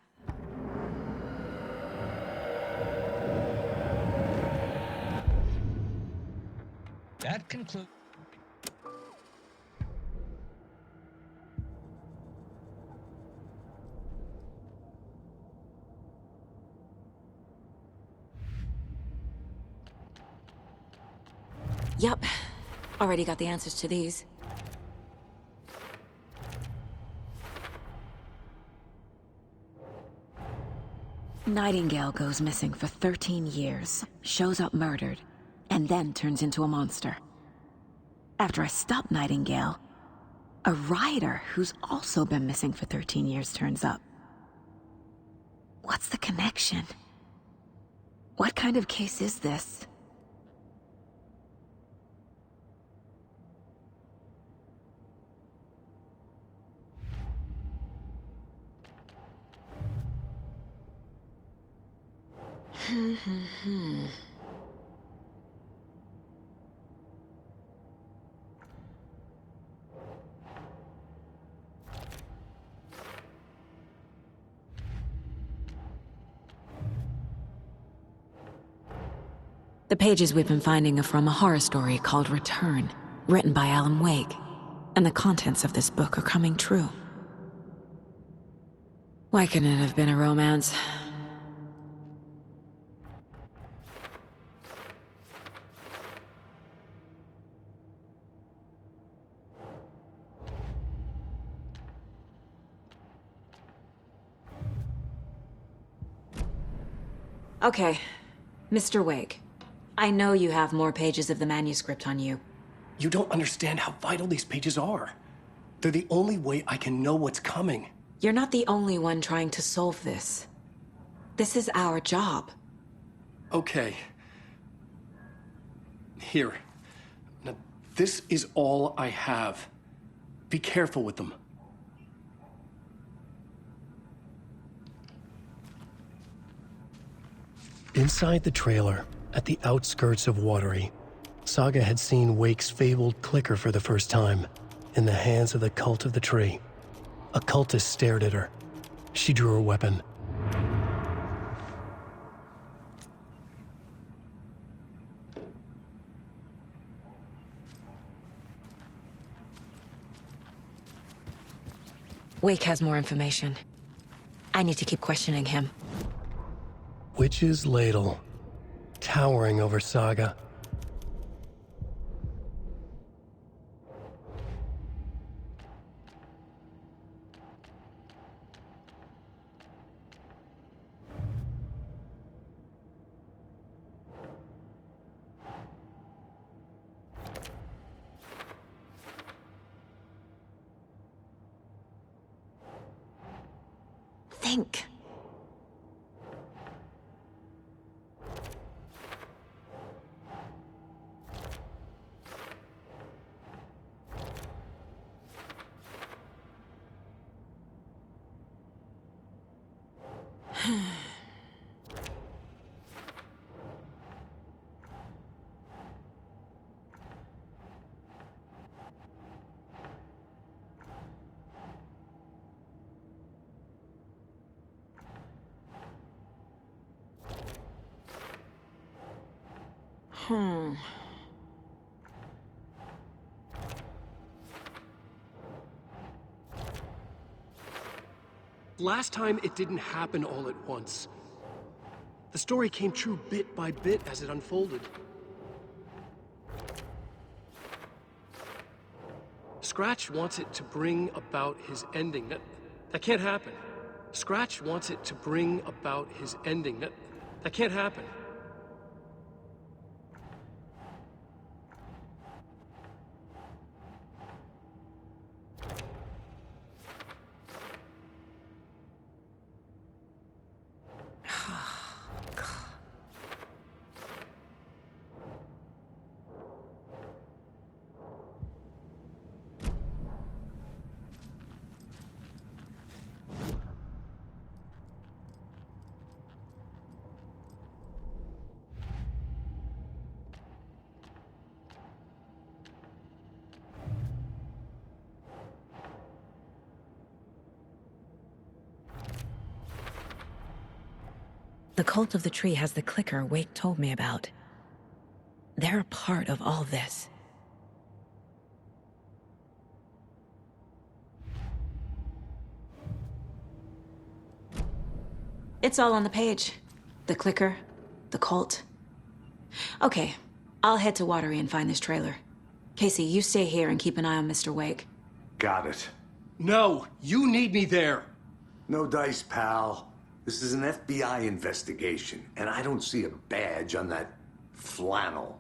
That concludes. Yup. Already got the answers to these. Nightingale goes missing for 13 years, shows up murdered, and then turns into a monster. After I stop Nightingale, a rider who's also been missing for 13 years turns up. What's the connection? What kind of case is this? The pages we've been finding are from a horror story called Return, written by Alan Wake. And the contents of this book are coming true. Why couldn't it have been a romance? Okay, Mr. Wake. I know you have more pages of the manuscript on you. You don't understand how vital these pages are. They're the only way I can know what's coming. You're not the only one trying to solve this. This is our job. Okay. Here. Now, this is all I have. Be careful with them. Inside the trailer, at the outskirts of Watery, Saga had seen Wake's fabled clicker for the first time, in the hands of the Cult of the Tree. A cultist stared at her. She drew her weapon. Wake has more information. I need to keep questioning him. Witch's ladle, towering over Saga. Think. Last time, it didn't happen all at once. The story came true bit by bit as it unfolded. Scratch wants it to bring about his ending. That can't happen. Scratch wants it to bring about his ending. That can't happen. The Cult of the Tree has the clicker Wake told me about. They're a part of all this. It's all on the page. The clicker, the cult. Okay, I'll head to Watery and find this trailer. Casey, you stay here and keep an eye on Mr. Wake. Got it. No, you need me there. No dice, pal. This is an FBI investigation, and I don't see a badge on that flannel.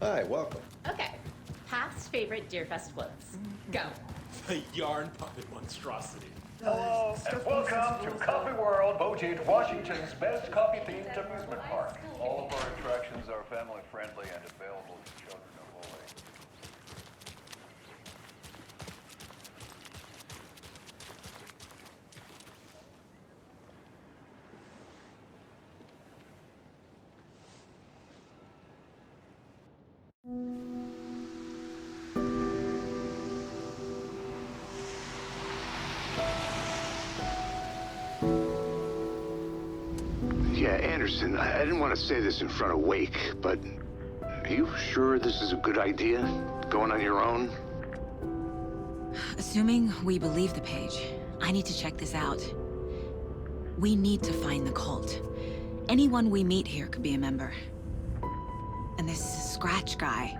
Hi, welcome. Okay. Pat's favorite Deerfest quotes. Go. The yarn puppet monstrosity. Hello, and welcome to Coffee World, voted Washington's best coffee-themed amusement park. All of our attractions are family-friendly and available to children of all ages. Anderson, I didn't want to say this in front of Wake, but are you sure this is a good idea? Going on your own? Assuming we believe the page, I need to check this out. We need to find the cult. Anyone we meet here could be a member. And this Scratch guy.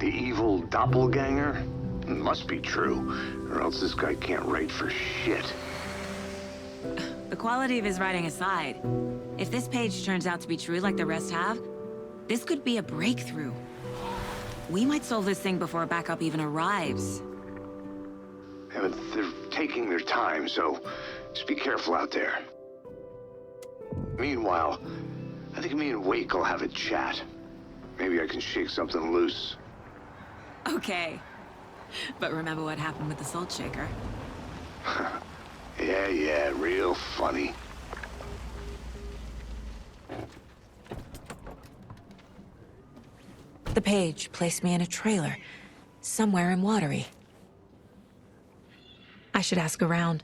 The evil doppelganger? Must be true, or else this guy can't write for shit. The quality of his writing aside, if this page turns out to be true like the rest have, this could be a breakthrough. We might solve this thing before backup even arrives. Yeah, but they're taking their time, so just be careful out there. Meanwhile, I think me and Wake will have a chat. Maybe I can shake something loose. Okay. But remember what happened with the salt shaker? Yeah, real funny. The page placed me in a trailer, somewhere in Watery. I should ask around.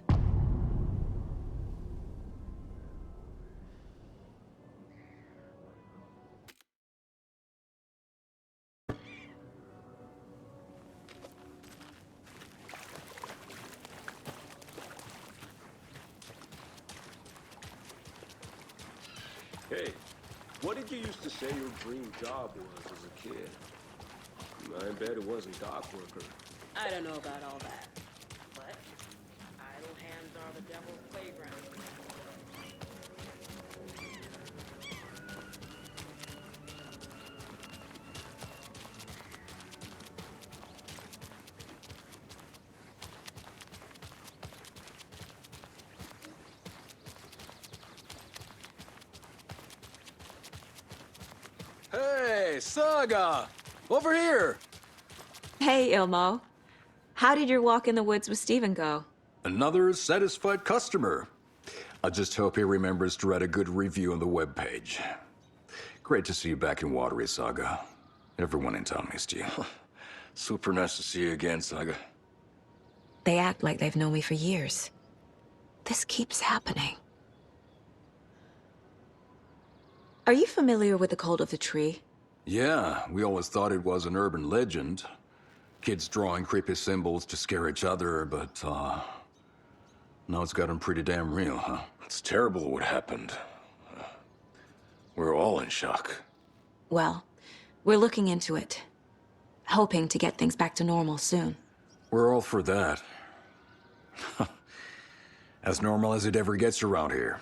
Hey, what did you used to say your dream job was as a kid? I bet it wasn't dock worker. I don't know about all that, but idle hands are the devil's playground. Hey, Saga! Over here! Hey, Ilmo. How did your walk in the woods with Steven go? Another satisfied customer. I just hope he remembers to write a good review on the webpage. Great to see you back in Watery, Saga. Everyone in town missed you. Super nice to see you again, Saga. They act like they've known me for years. This keeps happening. Are you familiar with the Cult of the Tree? Yeah, we always thought it was an urban legend. Kids drawing creepy symbols to scare each other, but, now it's gotten pretty damn real, huh? It's terrible what happened. We're all in shock. Well, we're looking into it. Hoping to get things back to normal soon. We're all for that. As normal as it ever gets around here.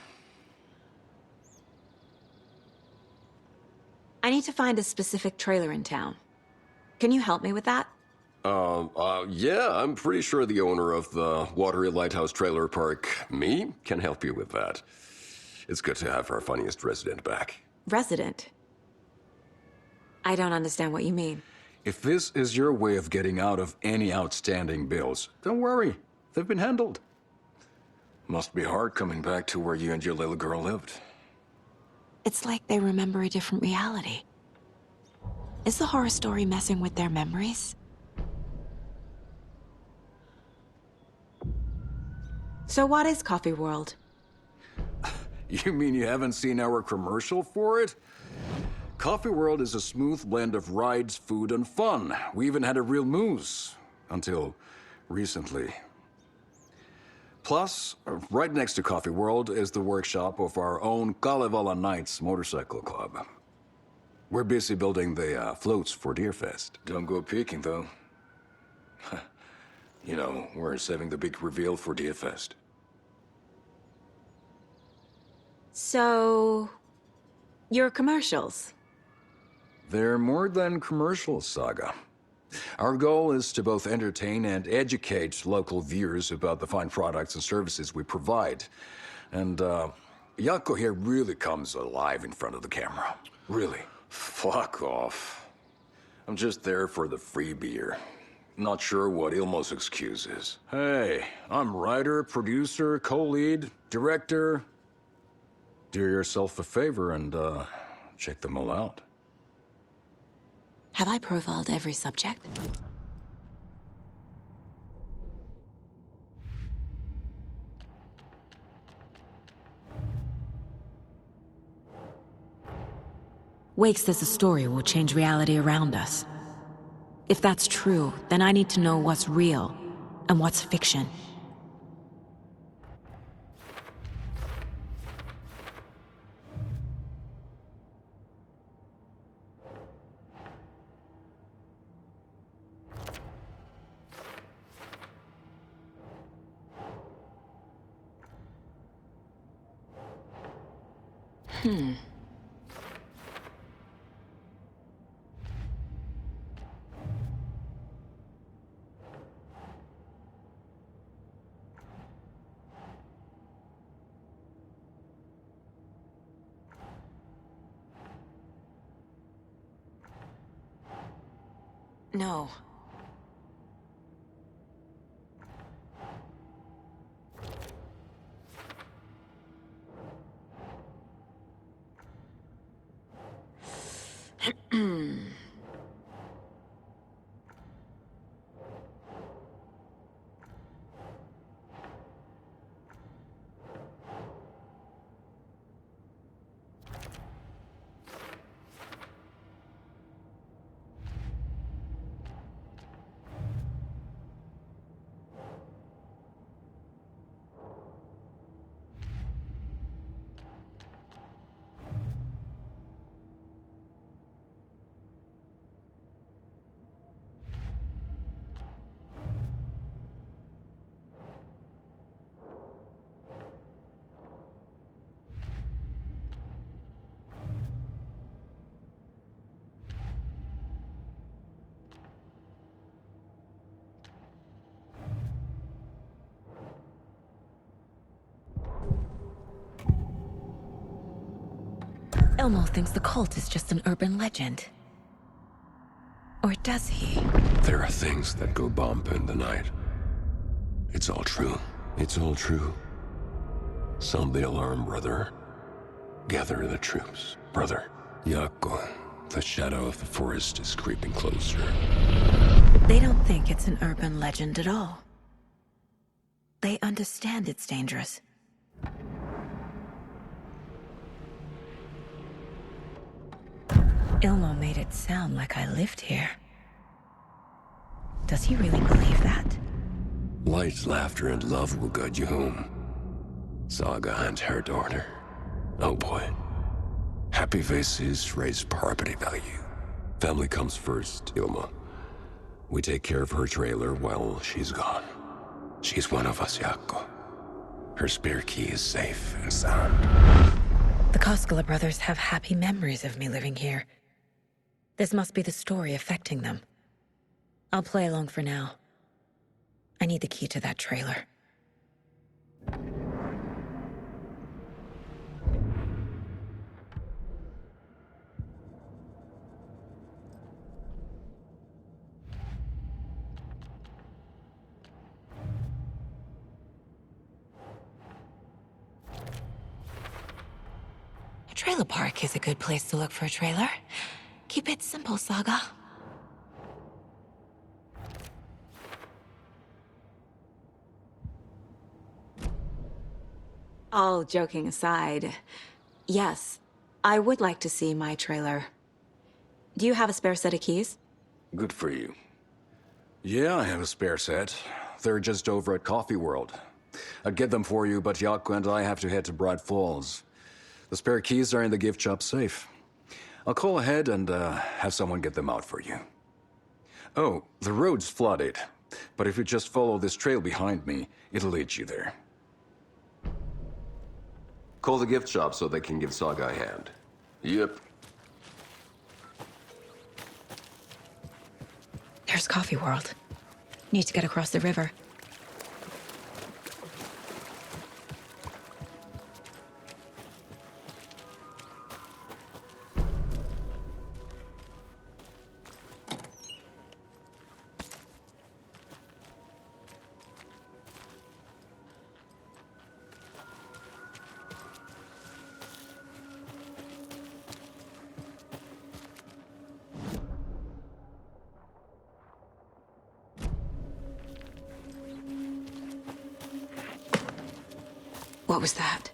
I need to find a specific trailer in town. Can you help me with that? Yeah, I'm pretty sure the owner of the Watery Lighthouse Trailer Park, me, can help you with that. It's good to have our funniest resident back. Resident? I don't understand what you mean. If this is your way of getting out of any outstanding bills, don't worry. They've been handled. Must be hard coming back to where you and your little girl lived. It's like they remember a different reality. Is the horror story messing with their memories? So what is Coffee World? You mean you haven't seen our commercial for it? Coffee World is a smooth blend of rides, food, and fun. We even had a real moose. Until recently. Plus, right next to Coffee World is the workshop of our own Kalevala Knights Motorcycle Club. We're busy building the floats for Deerfest. Don't go peeking, though. You know, we're saving the big reveal for Deerfest. So... your commercials? They're more than commercials, Saga. Our goal is to both entertain and educate local viewers about the fine products and services we provide. And, Yako here really comes alive in front of the camera. Really. Fuck off. I'm just there for the free beer. Not sure what Ilmo's excuse is. Hey, I'm writer, producer, co-lead, director. Do yourself a favor and, check them all out. Have I profiled every subject? Wake says the story will change reality around us. If that's true, then I need to know what's real and what's fiction. No. Elmo thinks the cult is just an urban legend. Or does he? There are things that go bump in the night. It's all true. It's all true. Sound the alarm, brother. Gather the troops, brother. Yako, the shadow of the forest is creeping closer. They don't think it's an urban legend at all. They understand it's dangerous. Ilmo made it sound like I lived here. Does he really believe that? Light, laughter, and love will guide you home. Saga and her daughter. Oh boy. Happy faces raise property value. Family comes first, Ilma. We take care of her trailer while she's gone. She's one of us, Yako. Her spare key is safe and sound. The Koskela brothers have happy memories of me living here. This must be the story affecting them. I'll play along for now. I need the key to that trailer. A trailer park is a good place to look for a trailer. Keep it simple, Saga. All joking aside, yes, I would like to see my trailer. Do you have a spare set of keys? Good for you. Yeah, I have a spare set. They're just over at Coffee World. I'd get them for you, but Yako and I have to head to Bright Falls. The spare keys are in the gift shop safe. I'll call ahead and have someone get them out for you. Oh, the road's flooded, but if you just follow this trail behind me, it'll lead you there. Call the gift shop so they can give Saga a hand. Yep. There's Coffee World. Need to get across the river. What was that?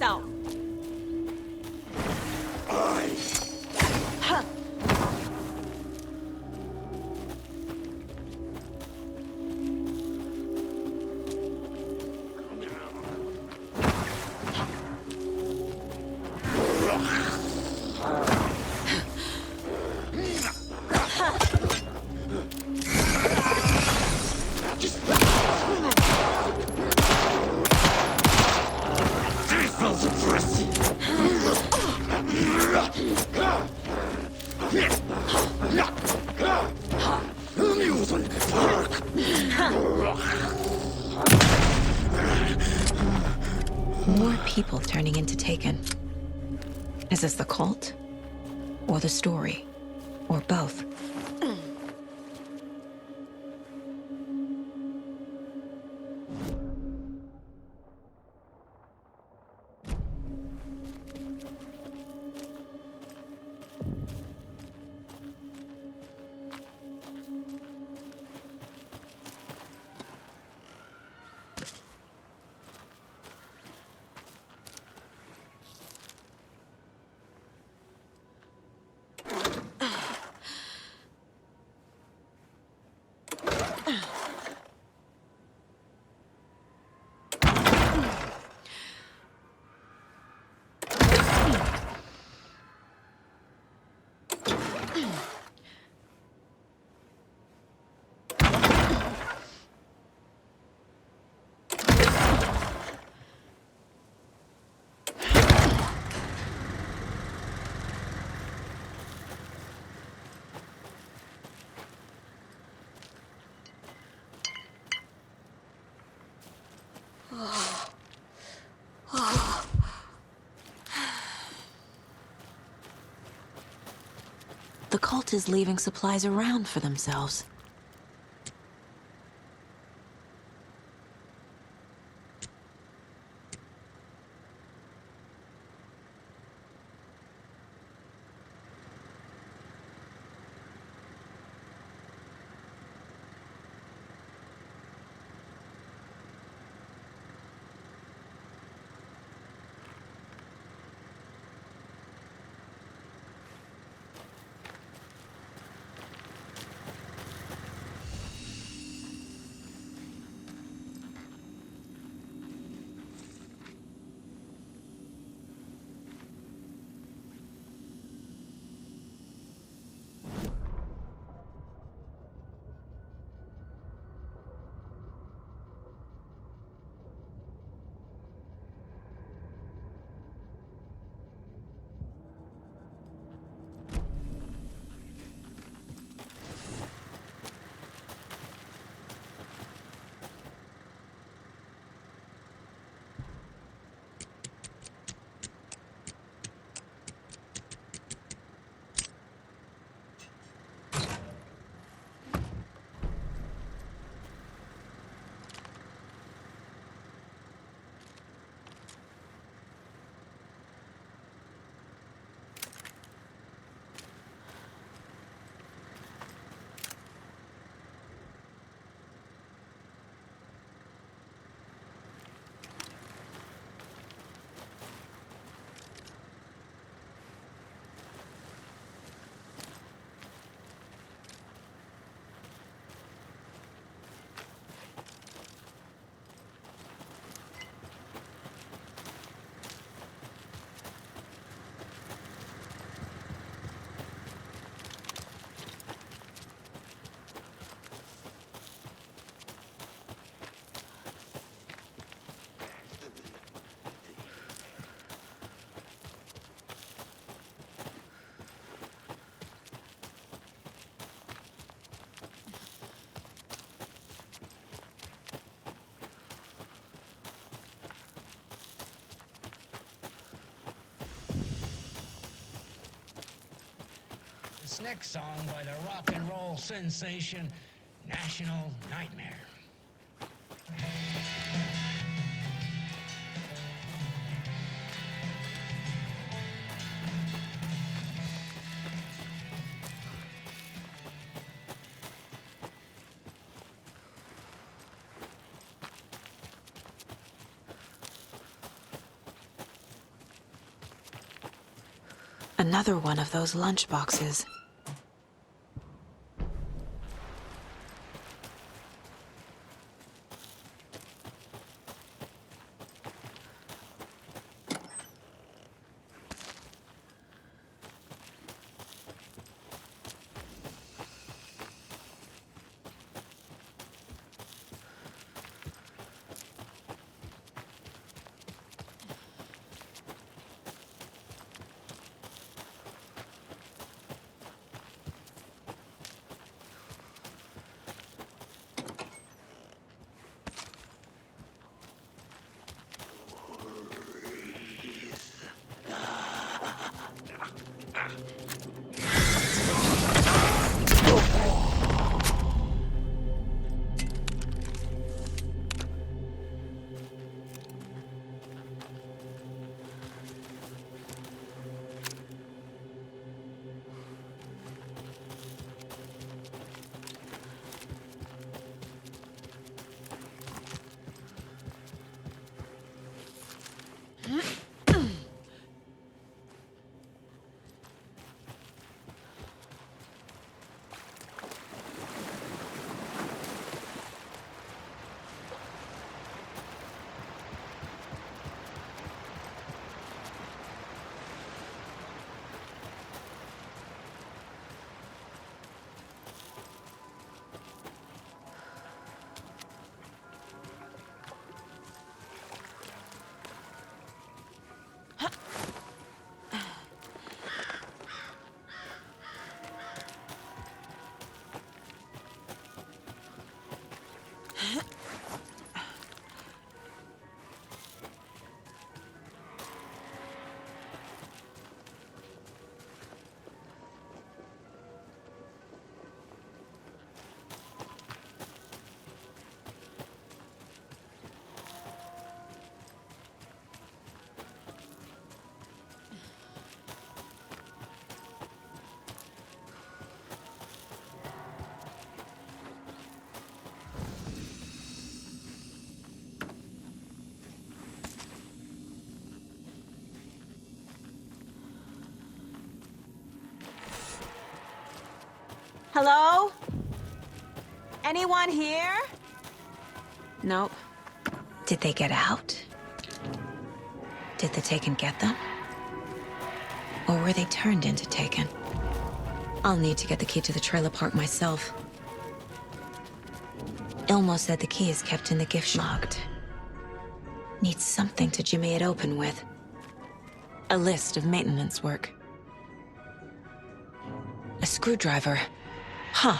yourself. More people turning into Taken. Is this the cult? Or the story? Or both? The cult is leaving supplies around for themselves. This next song by the rock and roll sensation, National Nightmare. Another one of those lunch boxes. Hello? Anyone here? Nope. Did they get out? Did the Taken get them? Or were they turned into Taken? I'll need to get the key to the trailer park myself. Ilmo said the key is kept in the gift shop. Locked. Need something to jimmy it open with. A list of maintenance work. A screwdriver. Huh.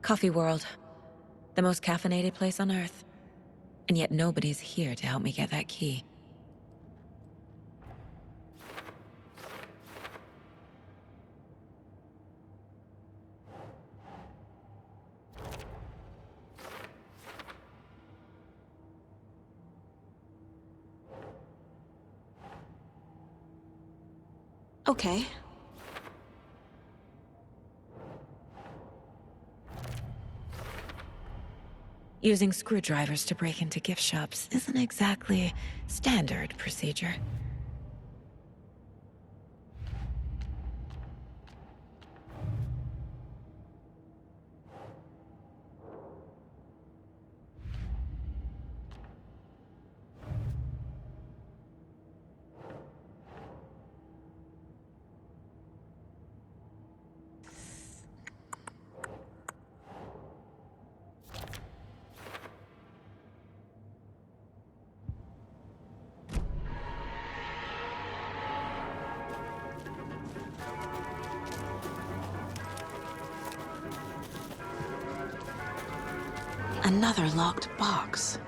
Coffee World. The most caffeinated place on Earth. And yet nobody's here to help me get that key. Okay. Using screwdrivers to break into gift shops isn't exactly standard procedure. Another locked box.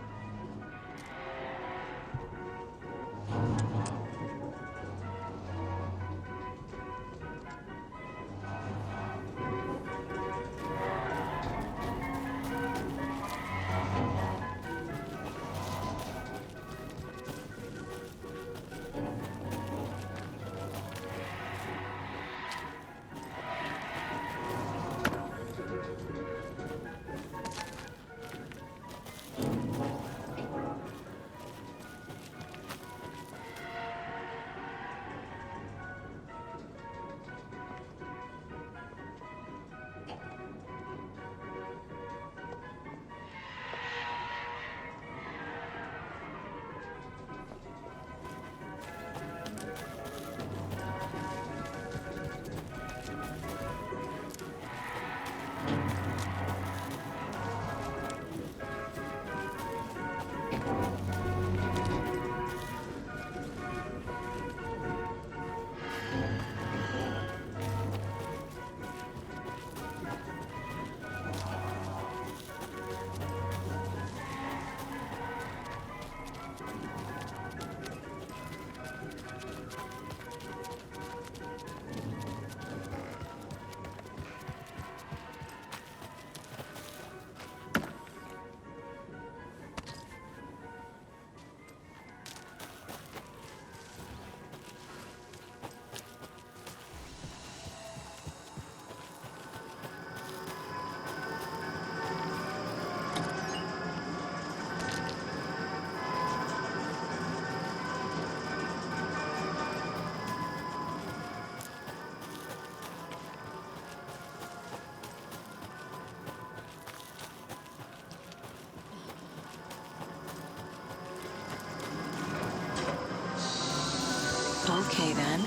Okay, then.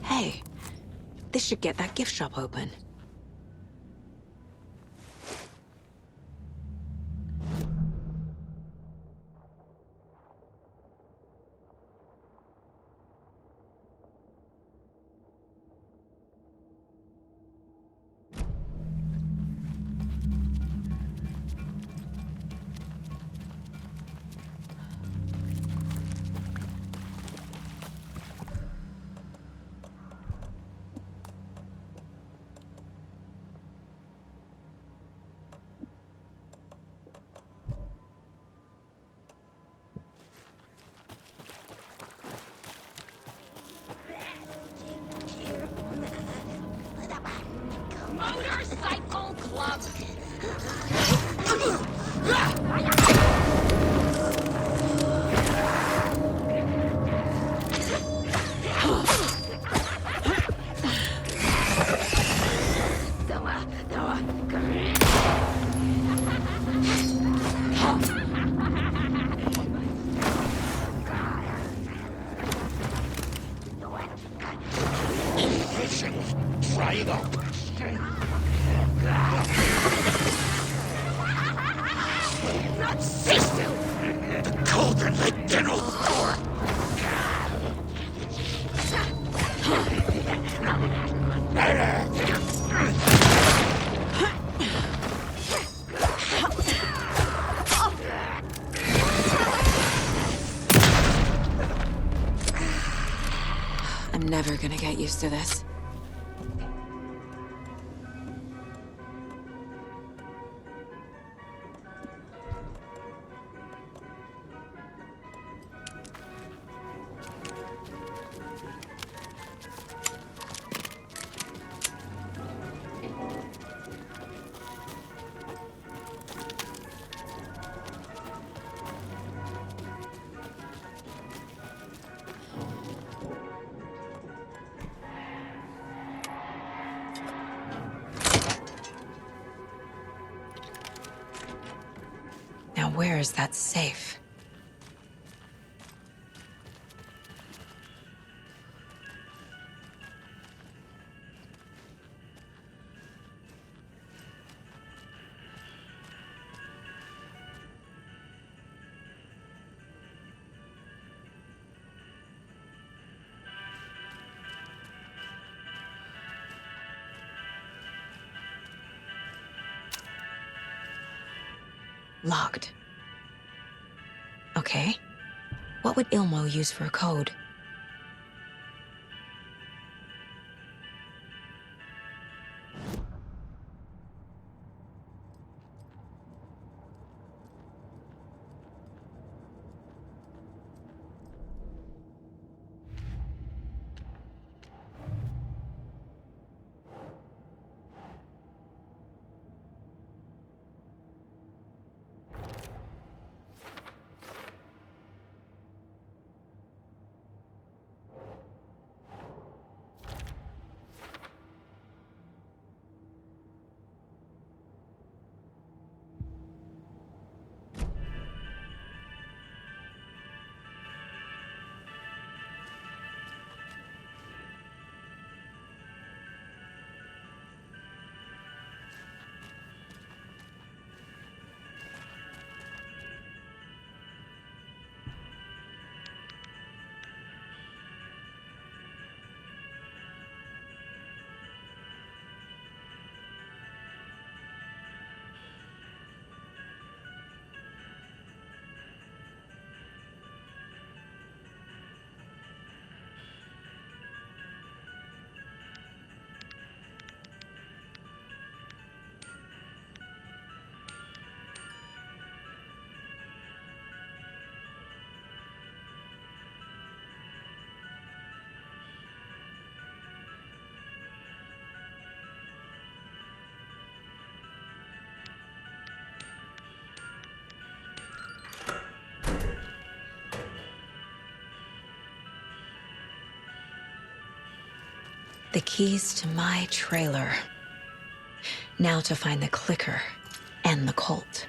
Hey, this should get that gift shop open. Motorcycle Club! Try it up. Not system! The cauldron like general store. I'm never gonna get used to this. Now where is that safe? Locked. Okay. What would Ilmo use for a code? The keys to my trailer. Now to find the clicker and the cult.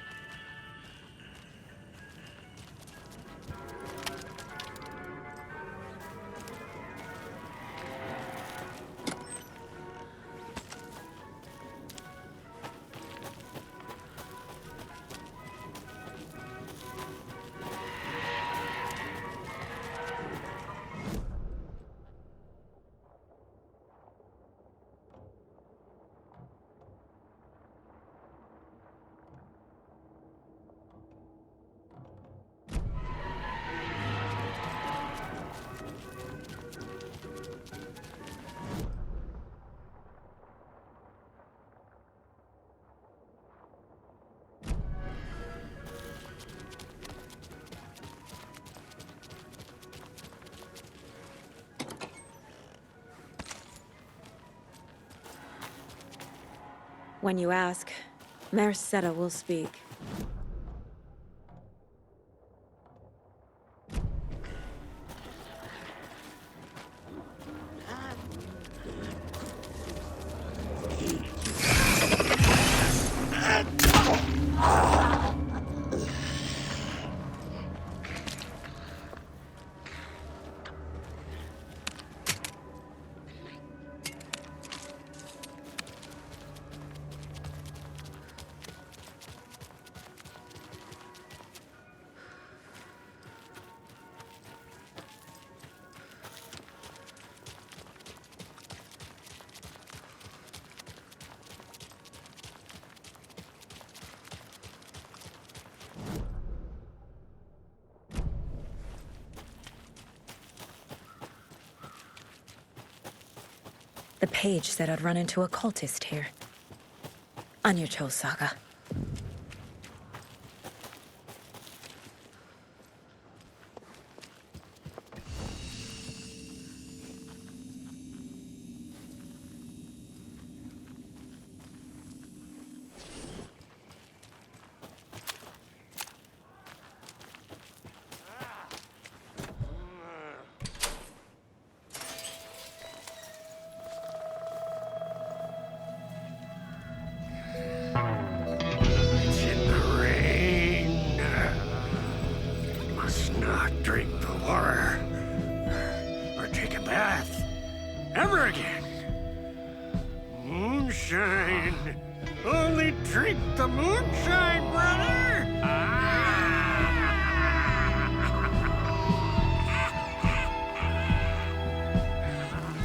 When you ask, Merceda will speak. The page said I'd run into a cultist here. On your toes, Saga.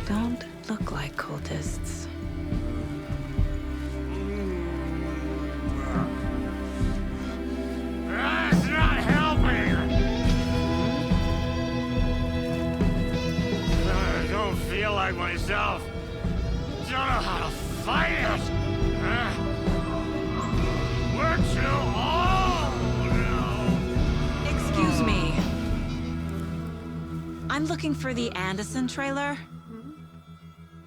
Don't look like cultists. That's not helping! I'm looking for the Anderson trailer.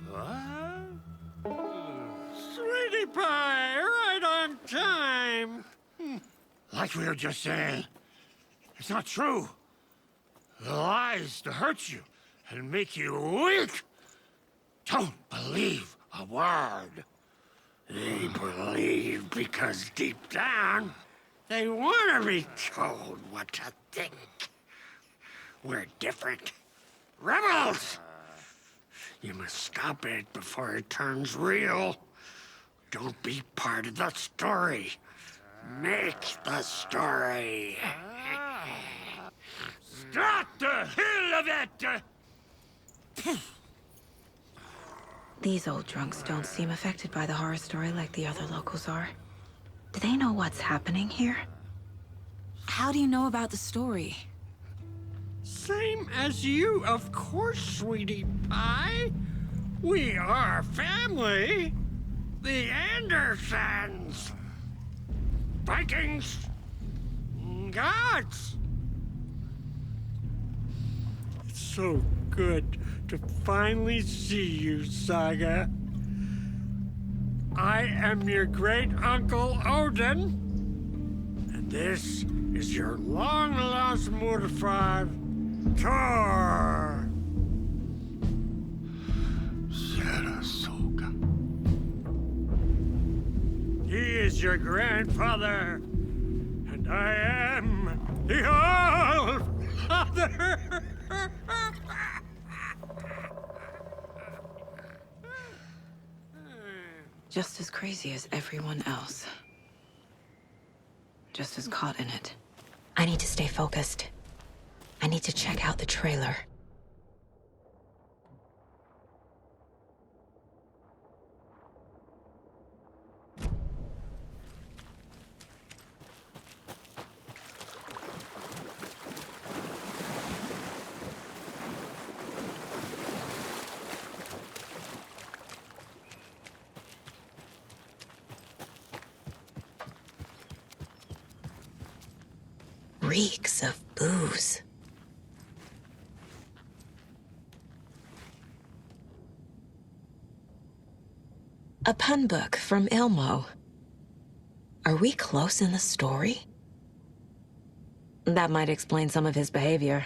What? Sweetie pie, right on time. Like we were just saying, it's not true. The lies to hurt you and make you weak. Don't believe a word. They believe because deep down, they want to be told what to think. We're different. Rebels! You must stop it before it turns real. Don't be part of the story. Make the story. Start the hell of it! These old drunks don't seem affected by the horror story like the other locals are. Do they know what's happening here? How do you know about the story? Same as you, of course, sweetie pie. We are family. The Andersons. Vikings. Gods. It's so good to finally see you, Saga. I am your great-uncle Odin. And this is your long-lost mortified Thor. Sarasota. He is your grandfather, and I am the All-Father. Just as crazy as everyone else. Just as caught in it. I need to stay focused. I need to check out the trailer. Reeks of booze. A pun book from Ilmo. Are we close in the story? That might explain some of his behavior.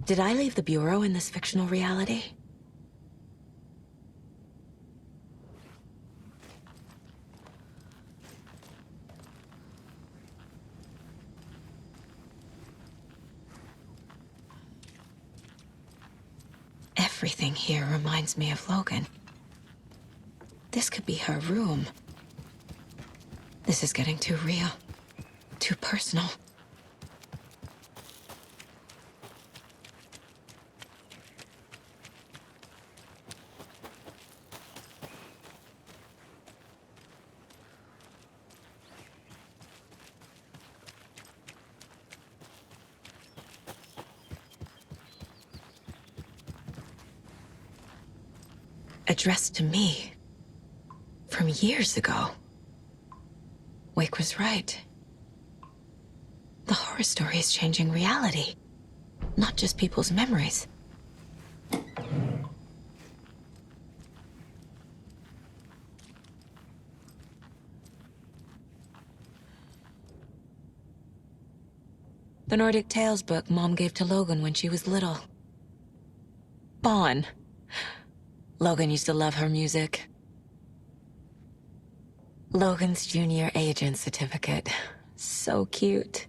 Did I leave the Bureau in this fictional reality? Everything here reminds me of Logan. This could be her room. This is getting too real. Too personal. Addressed to me. From years ago. Wake was right. The horror story is changing reality. Not just people's memories. The Nordic Tales book Mom gave to Logan when she was little. Bon. Logan used to love her music. Logan's junior agent certificate. So cute.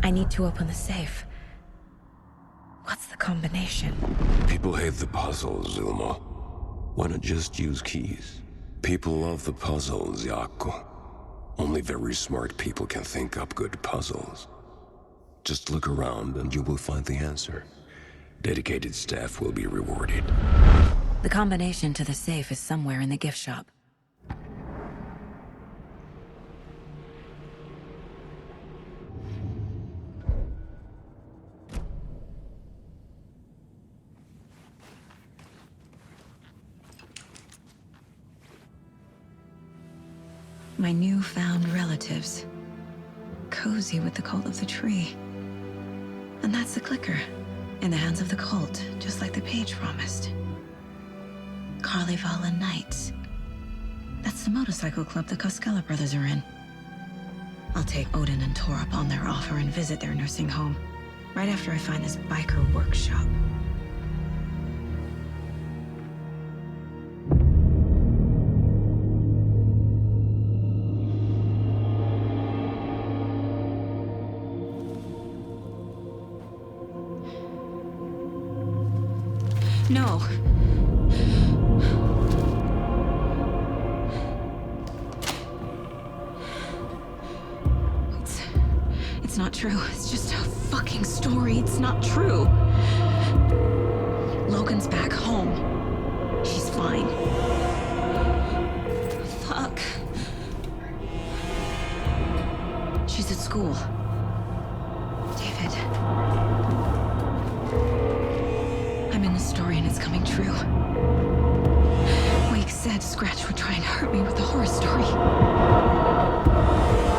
I need to open the safe. What's the combination? People hate the puzzles, Ilmo. Why not just use keys? People love the puzzles, Yaku. Only very smart people can think up good puzzles. Just look around and you will find the answer. Dedicated staff will be rewarded. The combination to the safe is somewhere in the gift shop. My newfound relatives. Cozy with the cult of the tree. And that's the clicker. In the hands of the cult, just like the page promised. Valhalla Knights. That's the motorcycle club the Koskela brothers are in. I'll take Odin and Tor up on their offer and visit their nursing home. Right after I find this biker workshop. No. It's not true. It's just a fucking story. It's not true. Logan's back home. She's fine. Fuck. She's at school. David. I'm in the story and it's coming true. Wake said Scratch would try and hurt me with the horror story.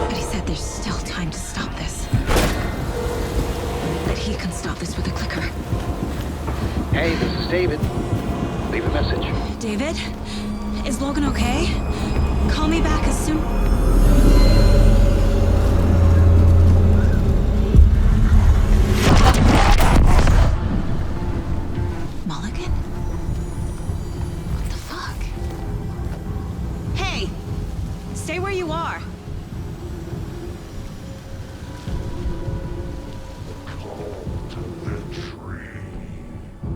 But he said there's still time to stop this. That he can stop this with a clicker. Hey, this is David. Leave a message. David? Is Logan okay? Call me back as soon... Mulligan? What the fuck? Hey! Stay where you are!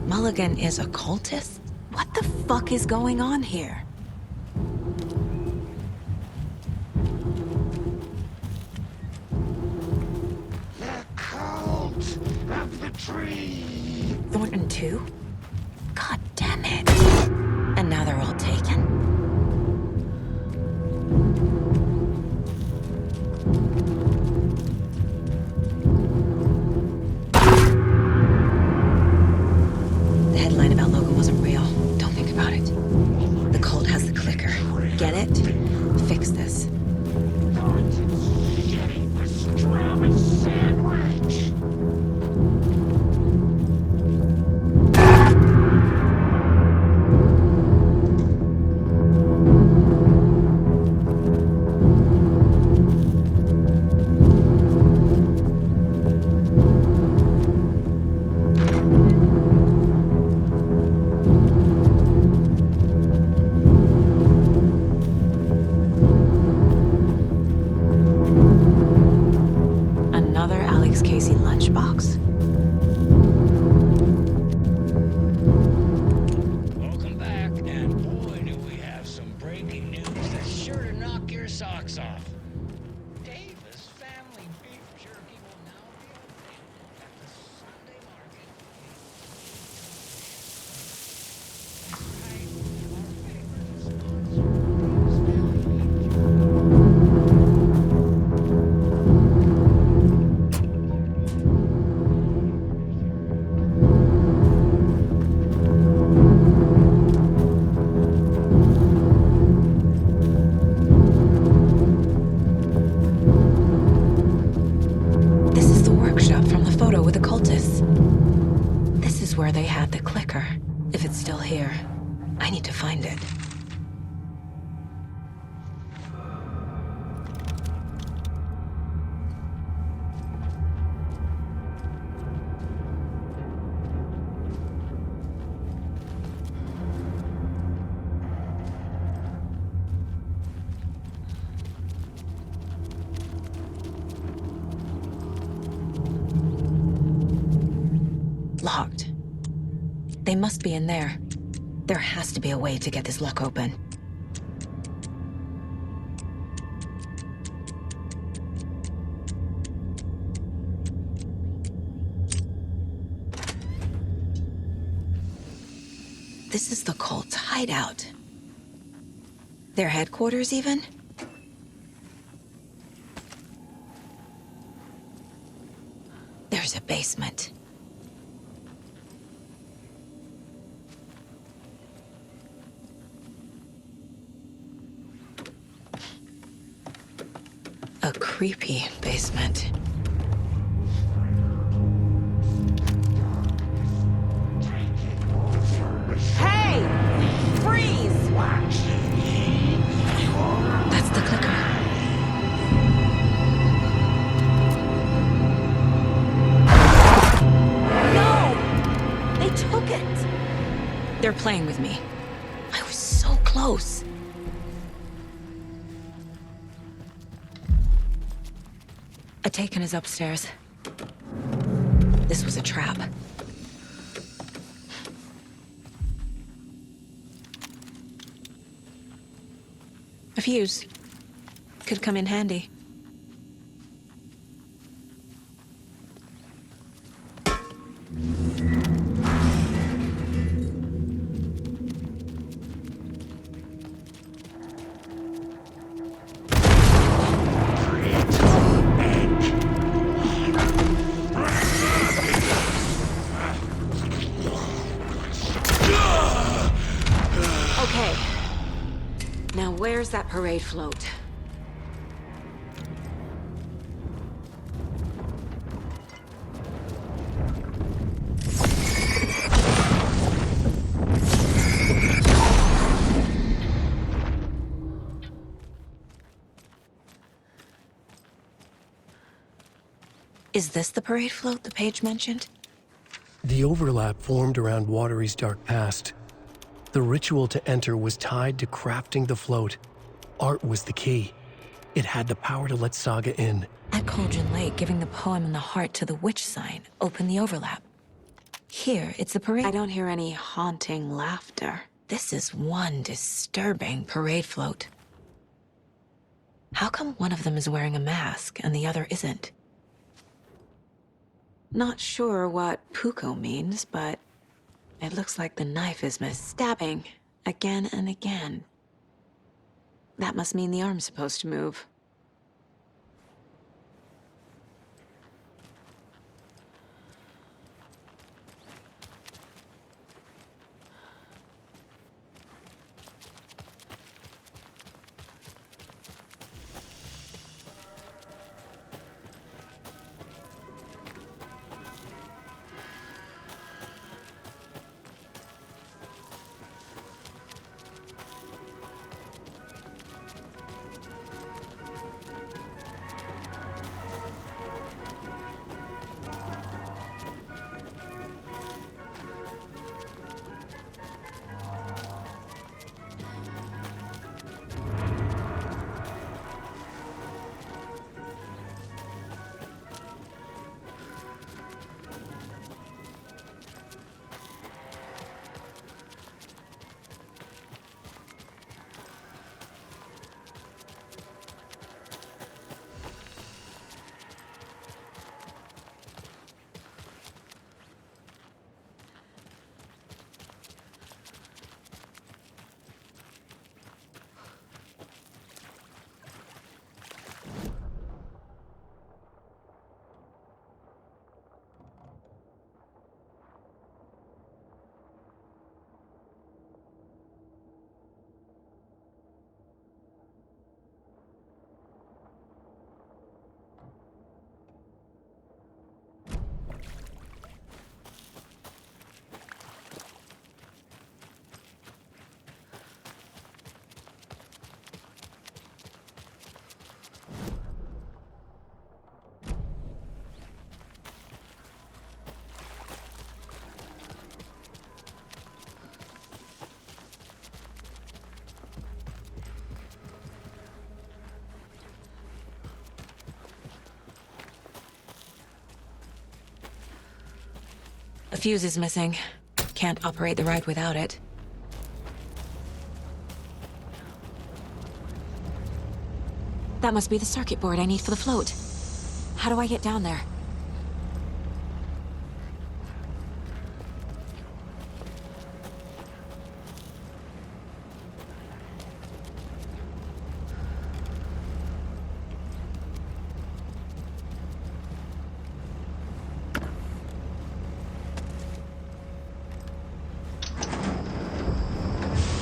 Mulligan is a cultist? What the fuck is going on here? The cult of the tree. Thornton too? God damn it. And now they're all taken? The headline about Logan wasn't real. Don't think about it. The cult has the clicker. Get it? Fix this. Getting the strawberry sandwich. Another Alex Casey lunchbox? Welcome back, and boy, do we have some breaking news that's sure to knock your socks off. Davis family beef jerky will now be available at the Sunday market. This is the workshop from the photo with the cultists. This is where they had the clicker. If it's still here, I need to find it. Locked. They must be in there. There has to be a way to get this lock open. This is the cult's hideout. Their headquarters, even? There's a basement. A creepy basement. Hey! Freeze! That's the clicker. No! They took it! They're playing with me. I was so close. A Taken is upstairs. This was a trap. A fuse. Could come in handy. Okay. Now where's that parade float? Is this the parade float the page mentioned? The overlap formed around Watery's dark past. The ritual to enter was tied to crafting the float. Art was the key. It had the power to let Saga in. At Cauldron Lake, giving the poem and the heart to the witch sign opened the overlap. Here, it's the parade. I don't hear any haunting laughter. This is one disturbing parade float. How come one of them is wearing a mask and the other isn't? Not sure what puko means, but it looks like the knife is stabbing again and again. That must mean the arm's supposed to move. fuse is missing. Can't operate the ride without it. That must be the circuit board I need for the float. How do I get down there?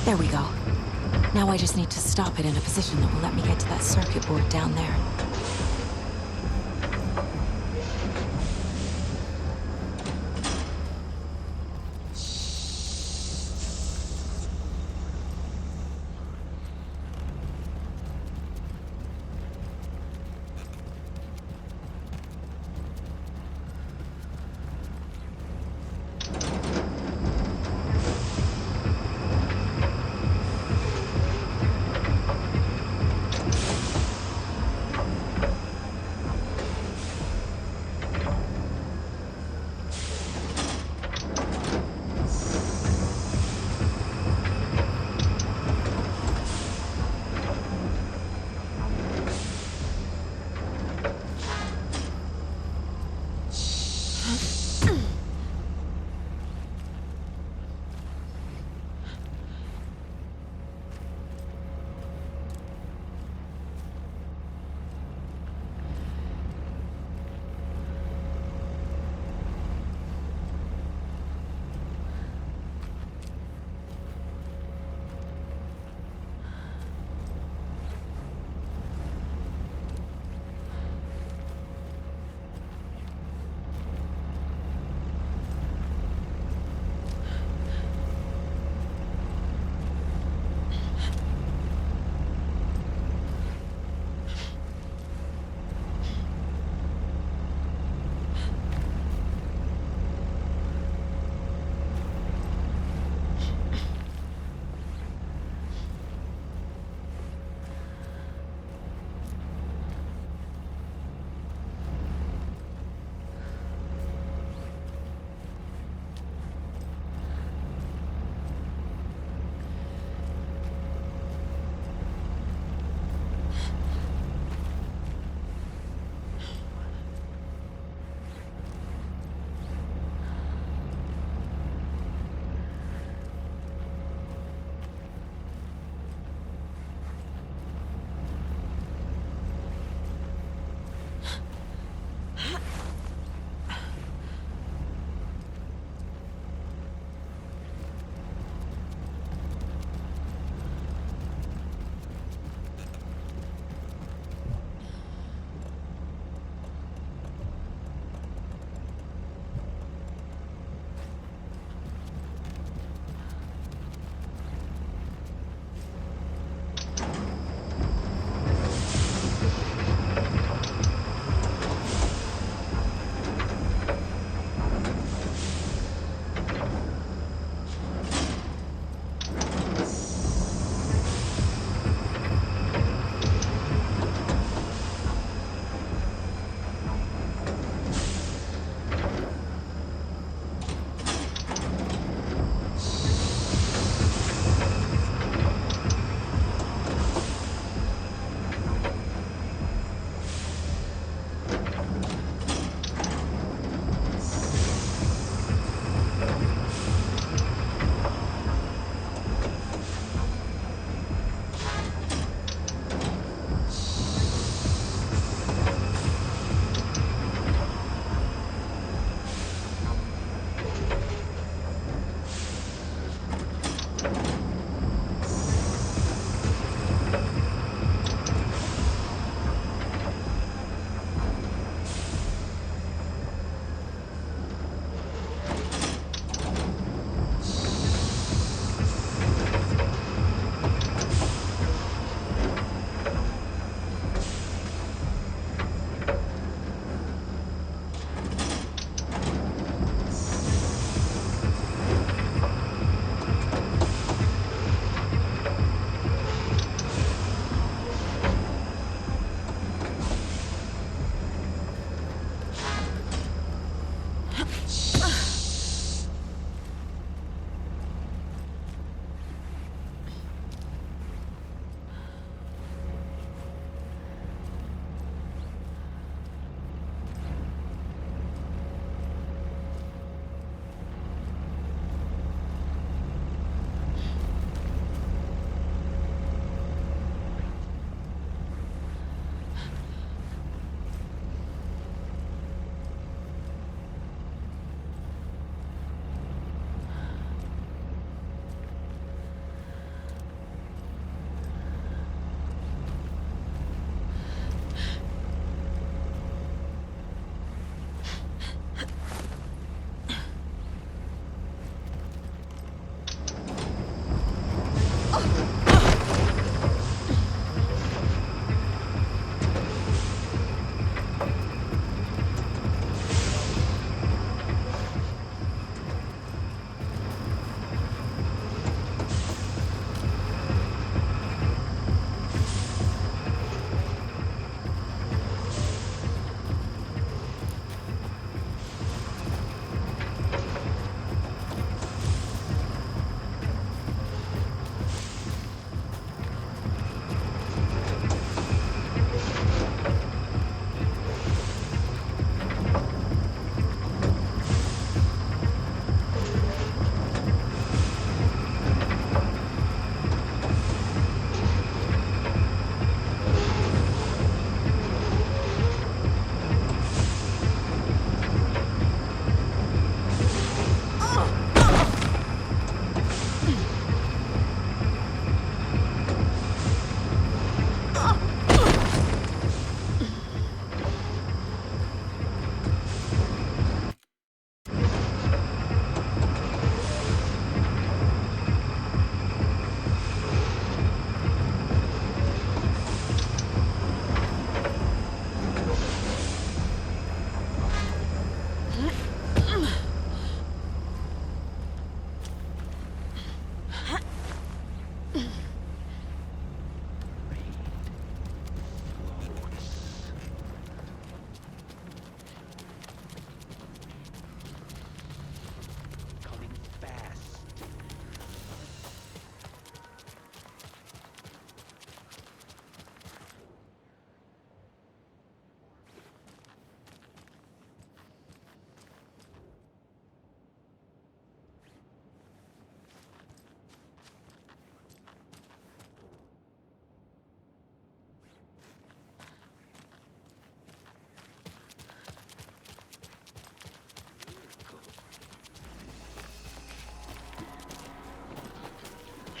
There we go. Now I just need to stop it in a position that will let me get to that circuit board down there.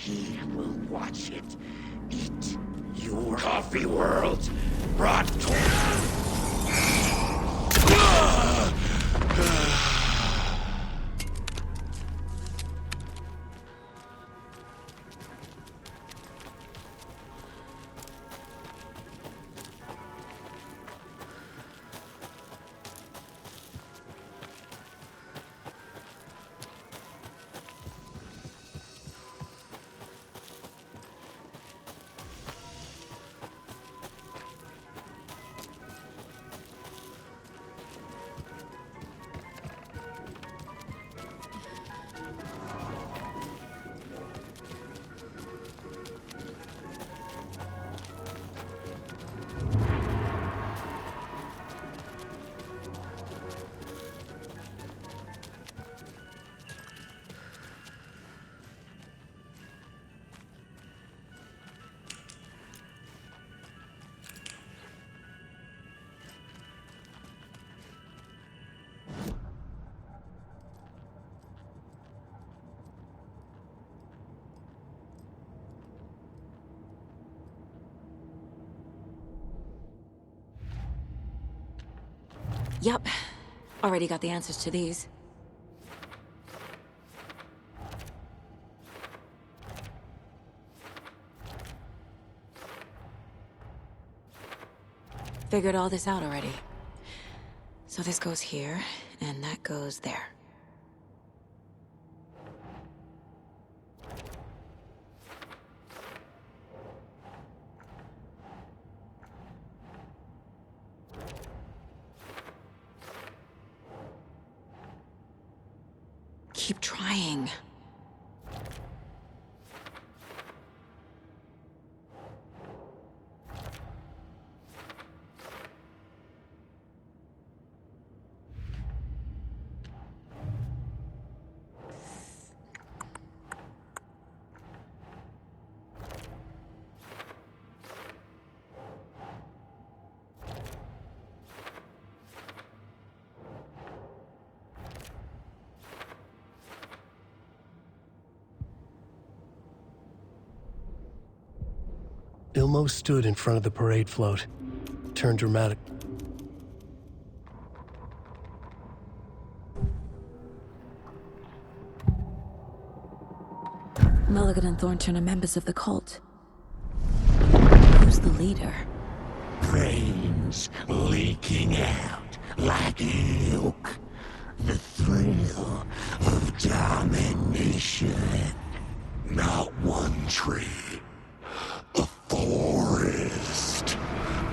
he will watch it eat your coffee world brought to... Yup. Already got the answers to these. Figured all this out already. So this goes here, and that goes there. Keep trying. Ilmo stood in front of the parade float, turned dramatic. Mulligan and Thornton are members of the cult. Who's the leader? Brains leaking out like milk. The thrill of domination. Not one tree. A forest.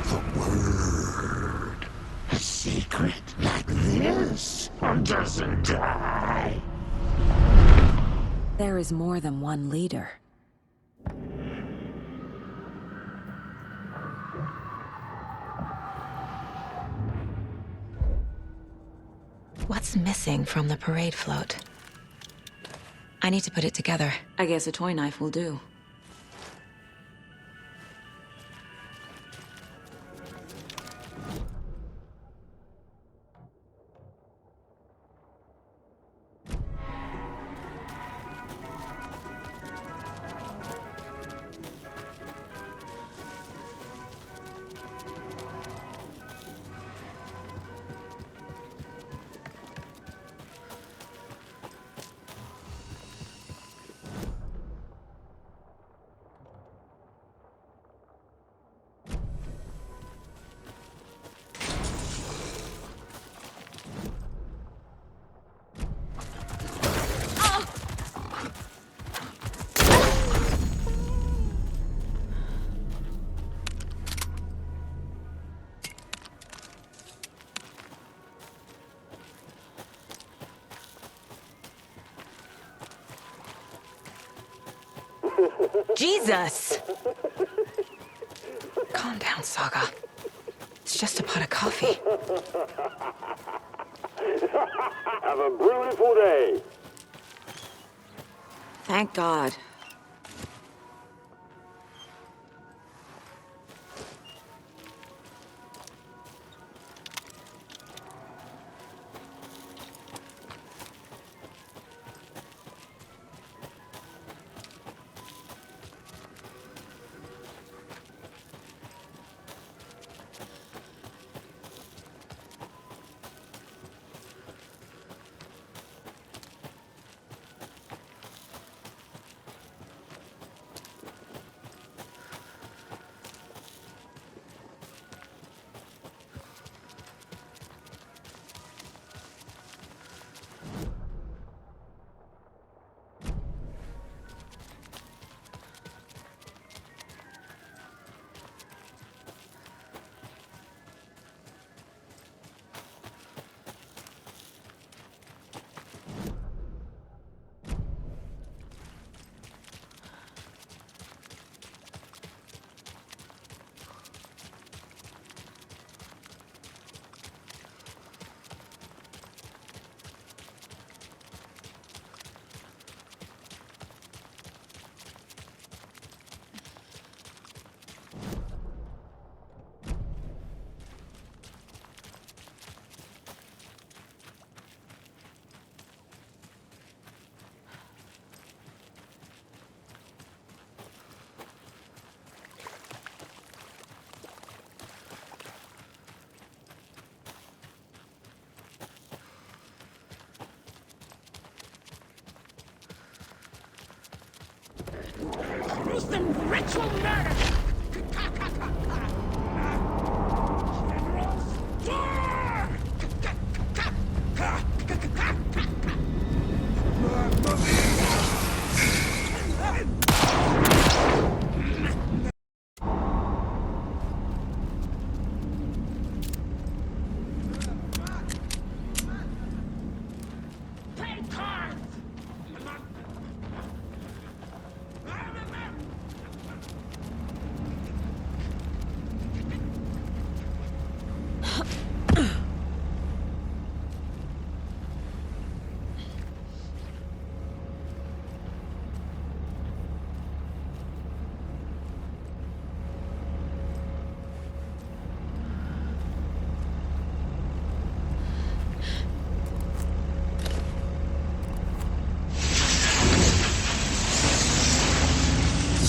The word. A secret like this doesn't die. There is more than one leader. What's missing from the parade float? I need to put it together. I guess a toy knife will do. Jesus! Calm down, Saga. It's just a pot of coffee. Have a beautiful day. Thank God. actual murder! Play cards!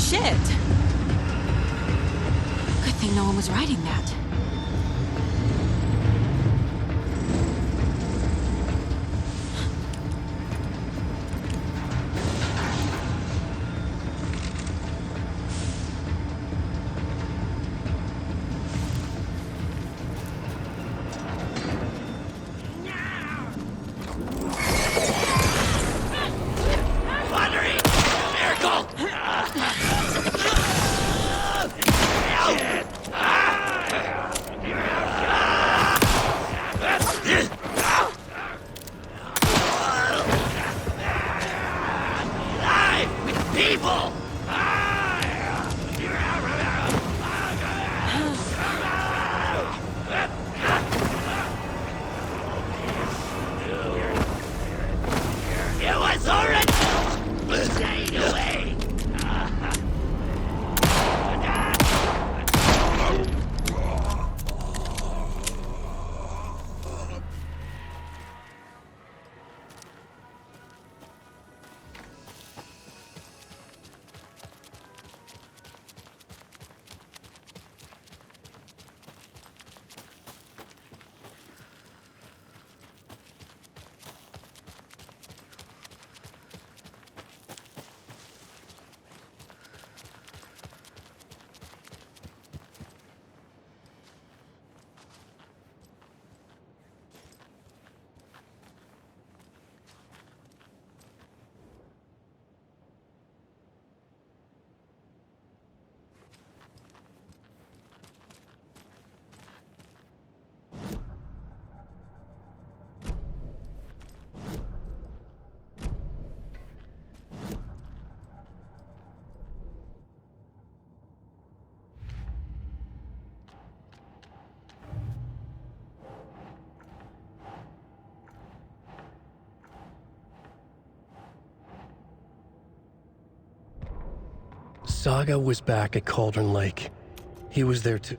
Shit! Good thing no one was writing that. Watery! Miracle! Live with people! It was original! Stay away! Saga was back at Cauldron Lake. He was there too.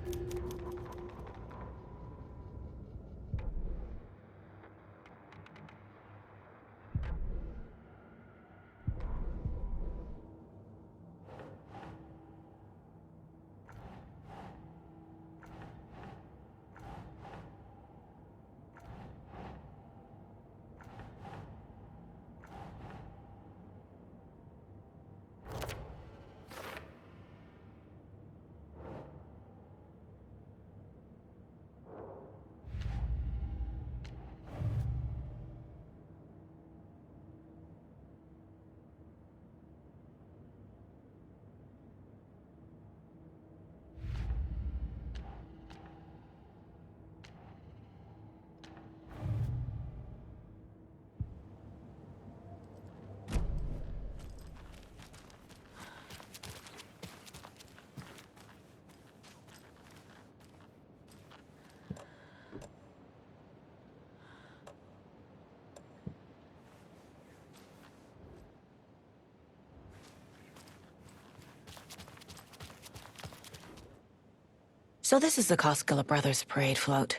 So this is the Koskela Brothers parade float.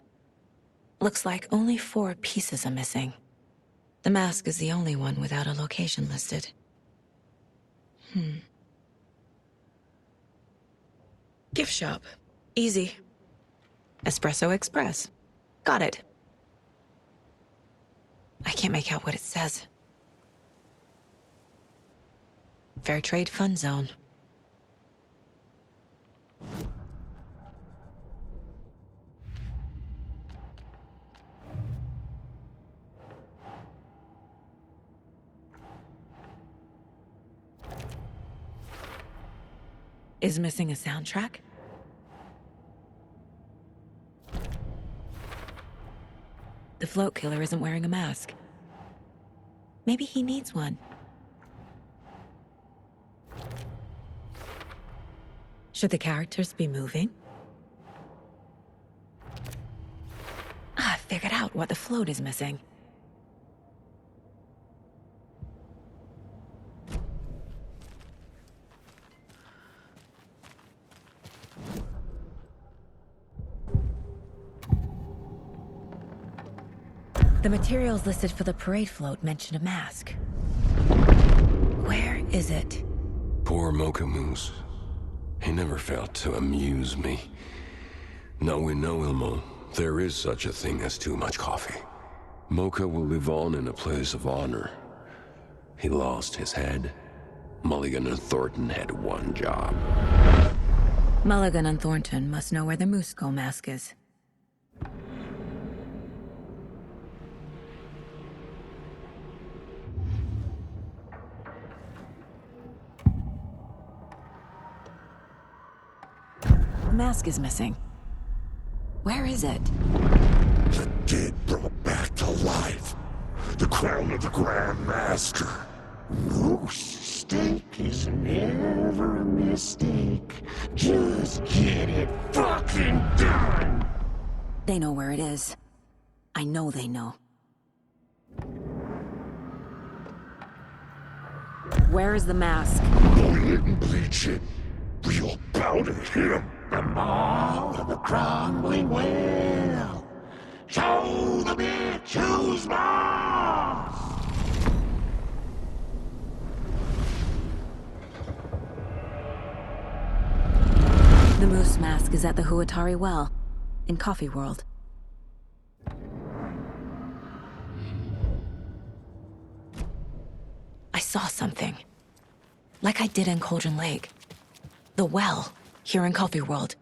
Looks like only 4 pieces are missing. The mask is the only one without a location listed. Gift shop. Easy. Espresso Express. Got it. I can't make out what it says. Fair Trade Fund Zone. is missing a soundtrack? The float killer isn't wearing a mask. Maybe he needs one. Should the characters be moving? I figured out what the float is missing. The materials listed for the parade float mention a mask. Where is it? Poor Mocha Moose. He never failed to amuse me. Now we know, Ilmo, there is such a thing as too much coffee. Mocha will live on in a place of honor. He lost his head. Mulligan and Thornton had one job. Mulligan and Thornton must know where the Moose Skull mask is. The mask is missing. Where is it? The dead brought back to life. The crown of the Grand Master. Moose steak is never a mistake. Just get it fucking done. They know where it is. I know they know. Where is the mask? Go ahead and bleach it. We'll powder him. The maw of the crumbling well. Show the bitch who's boss. The moose mask is at the Huatari Well, in Coffee World. I saw something. Like I did in Cauldron Lake. The well, here in Coffee World.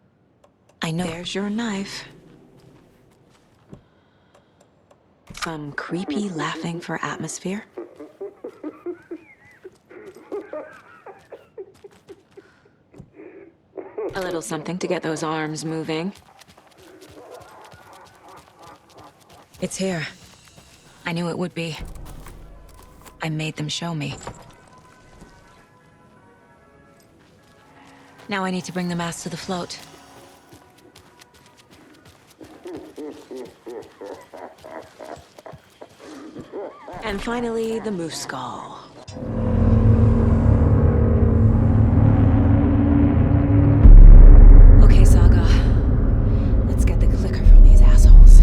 I know. There's your knife. Some creepy laughing for atmosphere. A little something to get those arms moving. It's here. I knew it would be. I made them show me. Now I need to bring the mask to the float. And finally, the moose skull. Okay, Saga. Let's get the clicker from these assholes.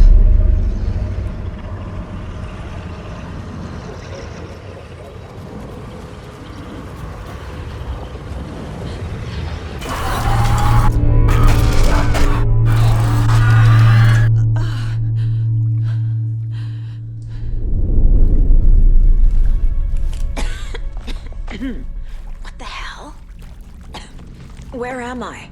What the hell? Where am I?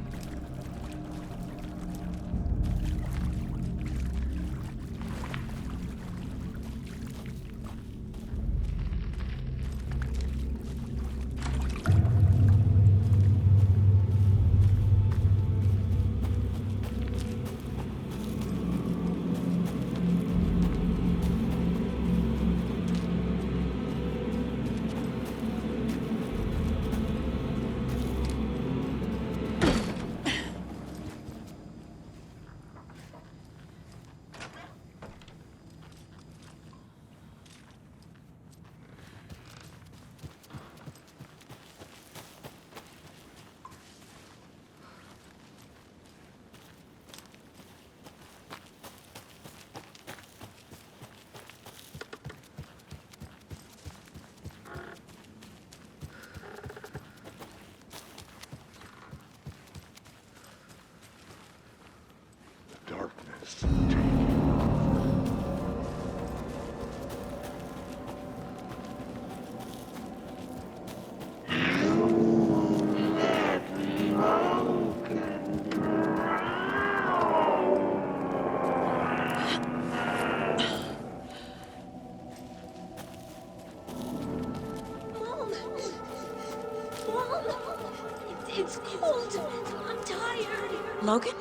It's cold. I'm tired. Logan?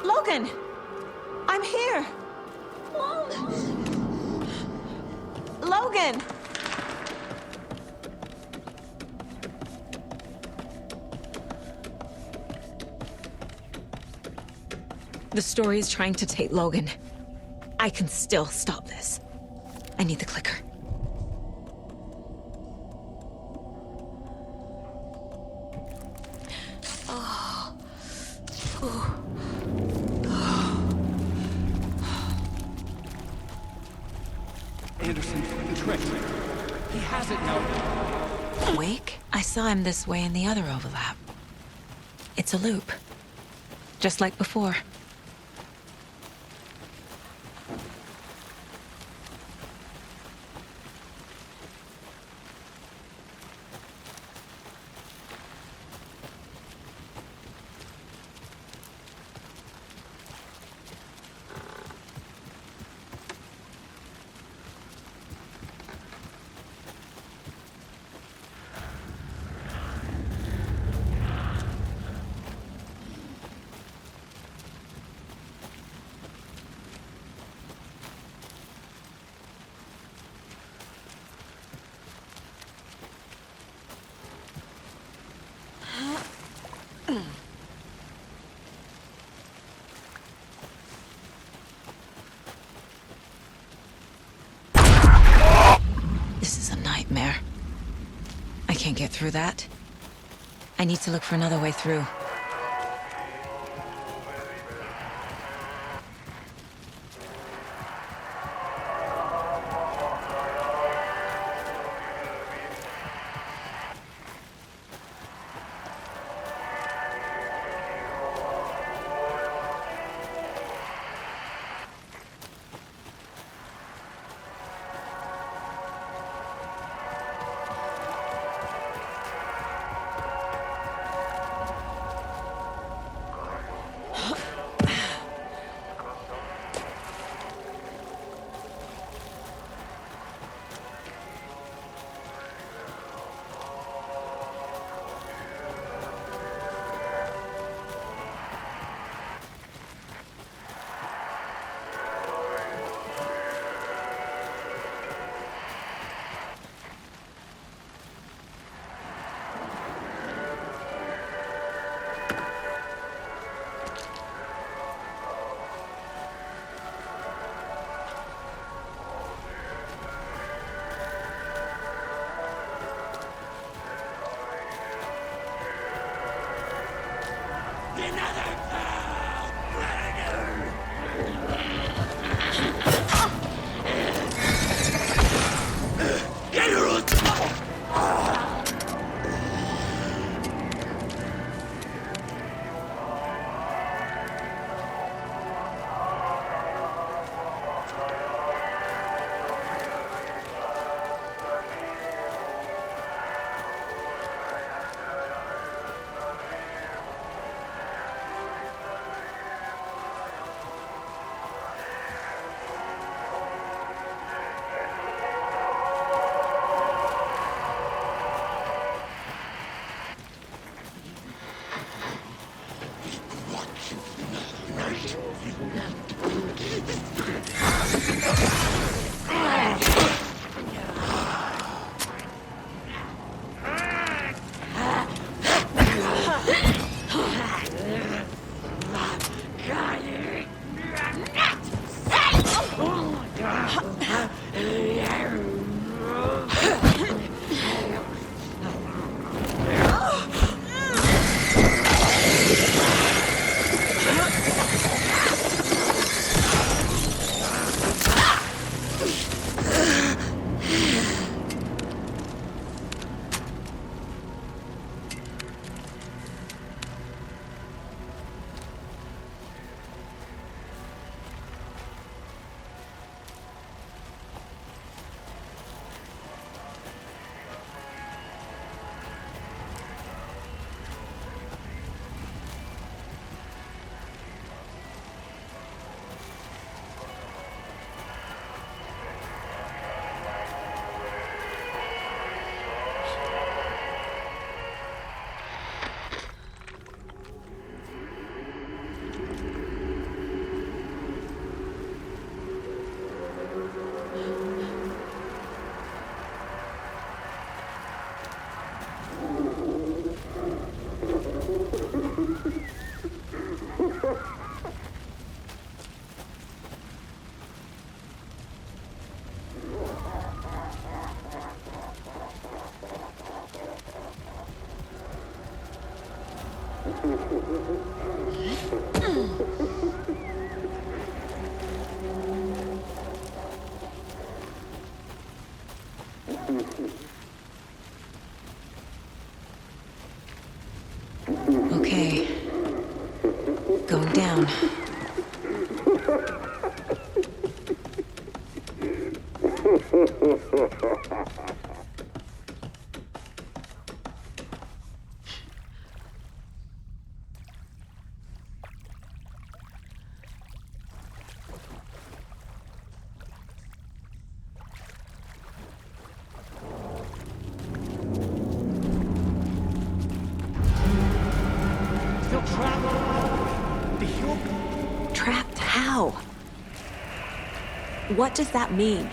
Logan! I'm here! Mom! Logan! The story is trying to take Logan. I can still stop this. I need the clicker. Oh. Anderson, tricked. He has it now. Wake? I saw him this way in the other overlap. It's a loop. Just like before. This is a nightmare. I can't get through that. I need to look for another way through. Okay. Going down. Trapped how? What does that mean?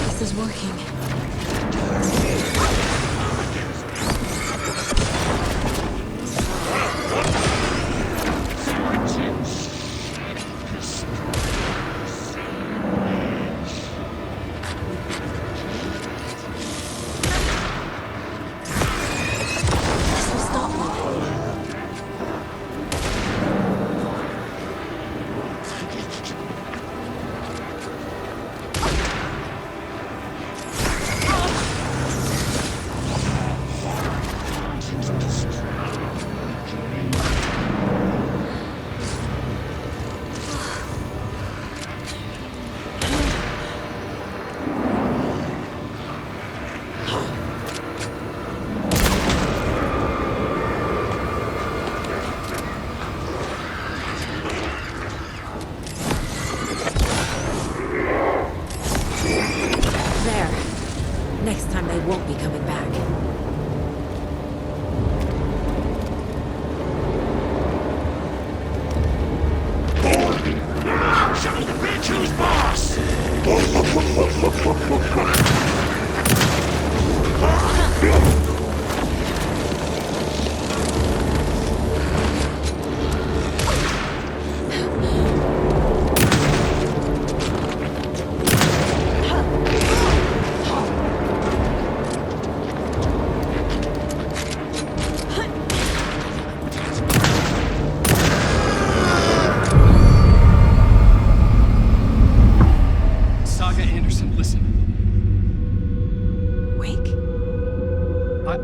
This is working. Next time they won't be coming back. Show the bitch who's boss!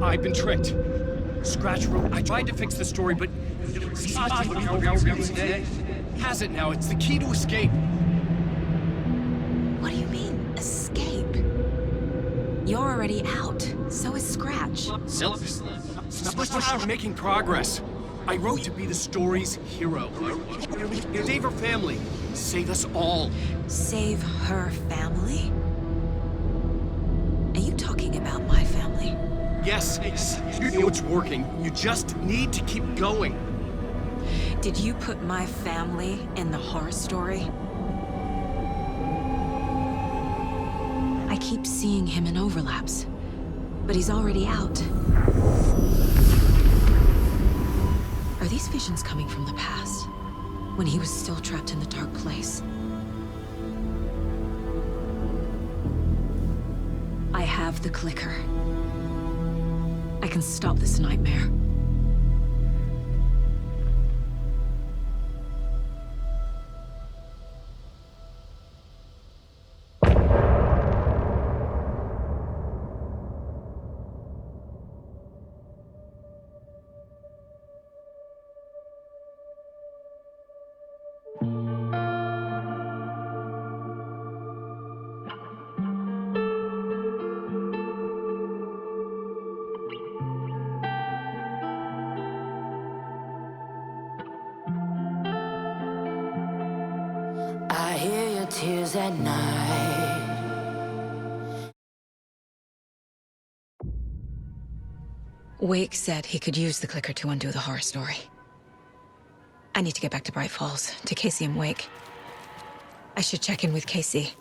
I've been tricked. Scratch wrote. I tried to fix the story, but has it now. It's the key to escape. What do you mean, escape? You're already out. So is Scratch. We're making progress. I wrote to be the story's hero. Save her family. Save us all. Save her family? Yes, you know it's working. You just need to keep going. Did you put my family in the horror story? I keep seeing him in overlaps, but he's already out. Are these visions coming from the past, when he was still trapped in the dark place? I have the clicker. I can stop this nightmare. I hear your tears at night. Wake said he could use the clicker to undo the horror story. I need to get back to Bright Falls, to Casey and Wake. I should check in with Casey.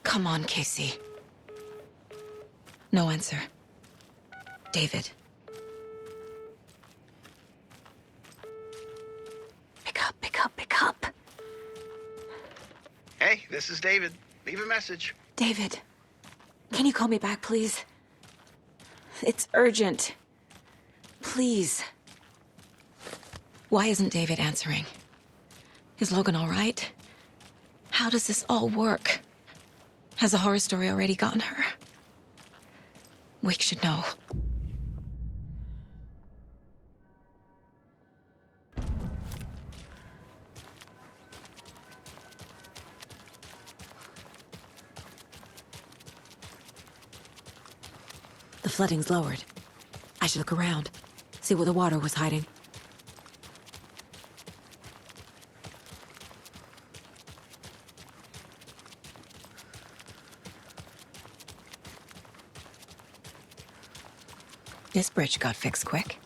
Come on, Casey. No answer. David. Pick up, pick up, pick up. Hey, this is David. Leave a message. David, can you call me back, please? It's urgent. Please. Why isn't David answering? Is Logan all right? How does this all work? Has the horror story already gotten her? Wake should know. The flooding's lowered. I should look around, see where the water was hiding. This bridge got fixed quick.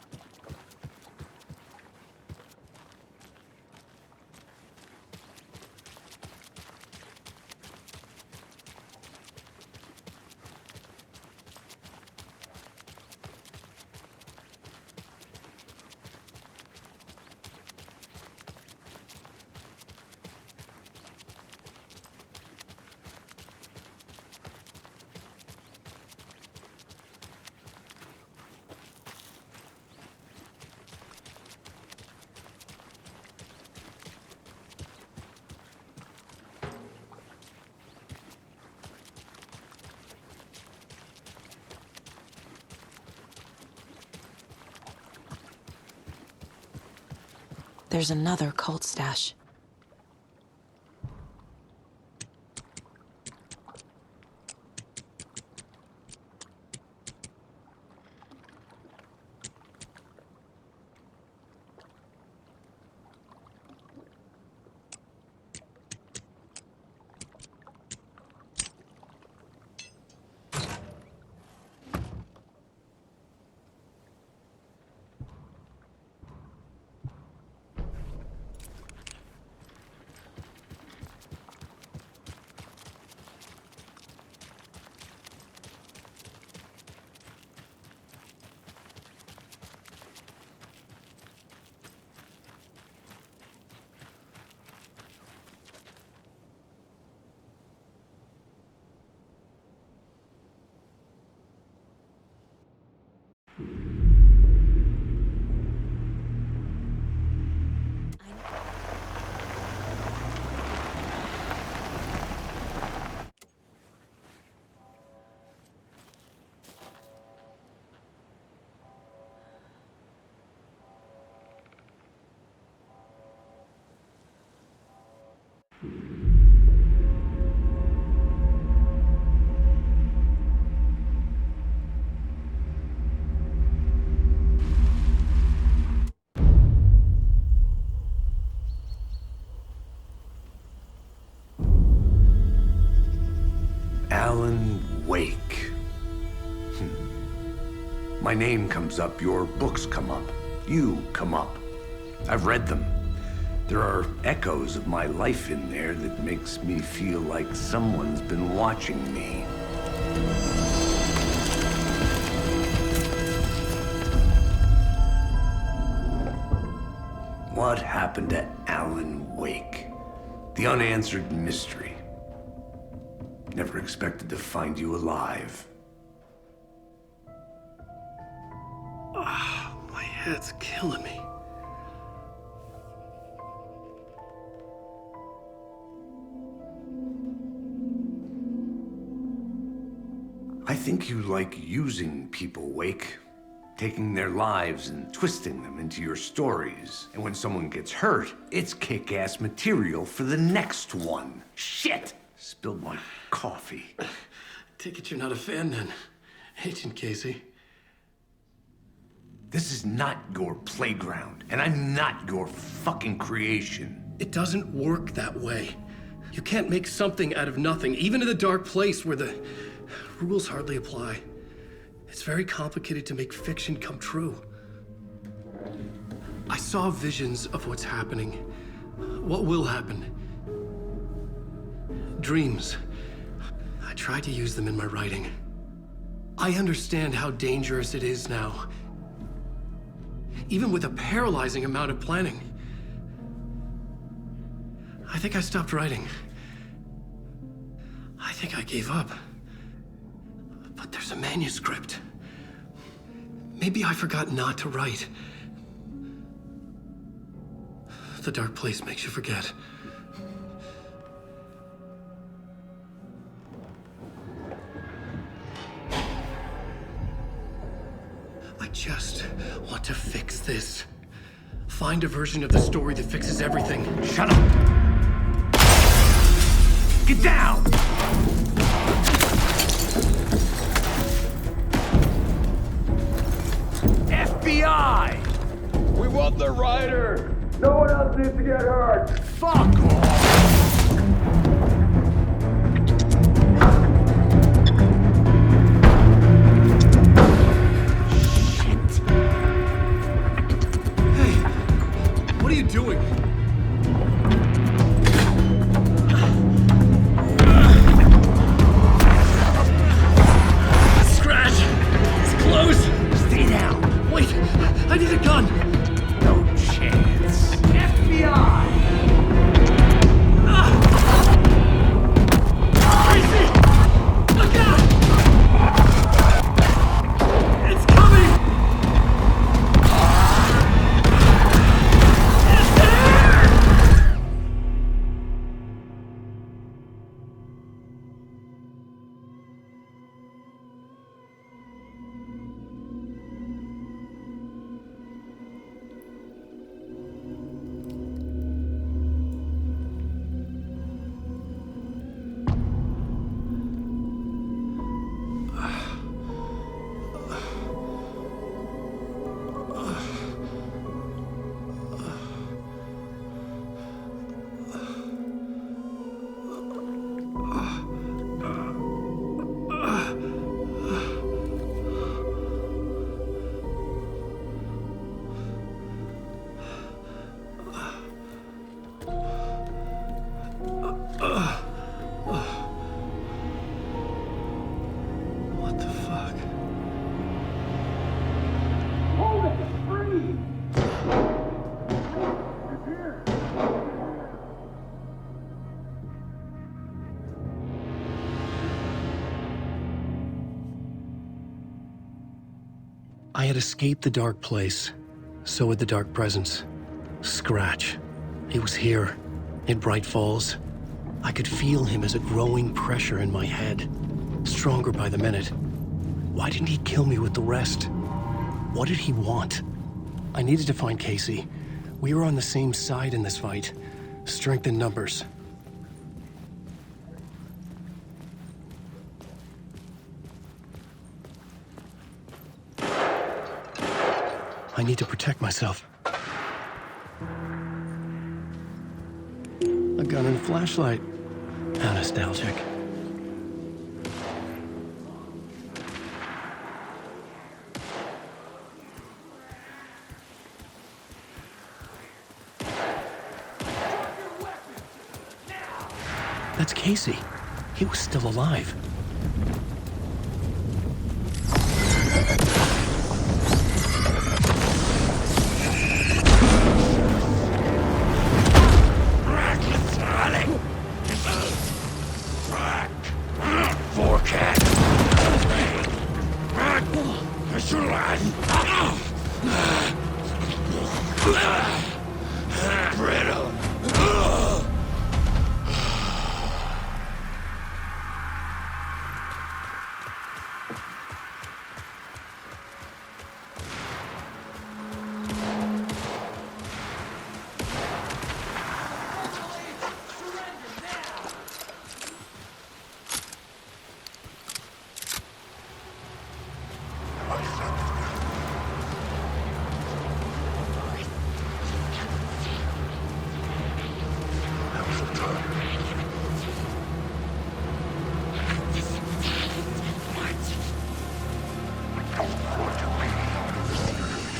There's another cult stash. Alan Wake. My name comes up, your books come up, you come up. I've read them. There are echoes of my life in there that makes me feel like someone's been watching me. What happened to Alan Wake? The unanswered mystery. Never expected to find you alive. My head's killing me. I think you like using people, Wake. Taking their lives and twisting them into your stories. And when someone gets hurt, it's kick-ass material for the next one. Shit! Spilled my coffee. Take it you're not a fan then, Agent Casey. This is not your playground, and I'm not your fucking creation. It doesn't work that way. You can't make something out of nothing, even in the dark place where the rules hardly apply. It's very complicated to make fiction come true. I saw visions of what's happening, what will happen. Dreams. I tried to use them in my writing. I understand how dangerous it is now, even with a paralyzing amount of planning. I think I stopped writing. I think I gave up. But there's a manuscript. Maybe I forgot not to write. The dark place makes you forget. I just want to fix this. Find a version of the story that fixes everything. Shut up! Get down! FBI! We want the rider! No one else needs to get hurt! Fuck off! What are you doing? Scratch! It's close! Stay down! Wait! I need a gun! No chance. FBI! Tracy! Look out! It's coming! What the fuck? Hold it! Freeze! I had escaped the dark place. So had the dark presence. Scratch. He was here, in Bright Falls. I could feel him as a growing pressure in my head. Stronger by the minute. Why didn't he kill me with the rest? What did he want? I needed to find Casey. We were on the same side in this fight. Strength in numbers. I need to protect myself. A gun and flashlight. How nostalgic. That's Casey. He was still alive.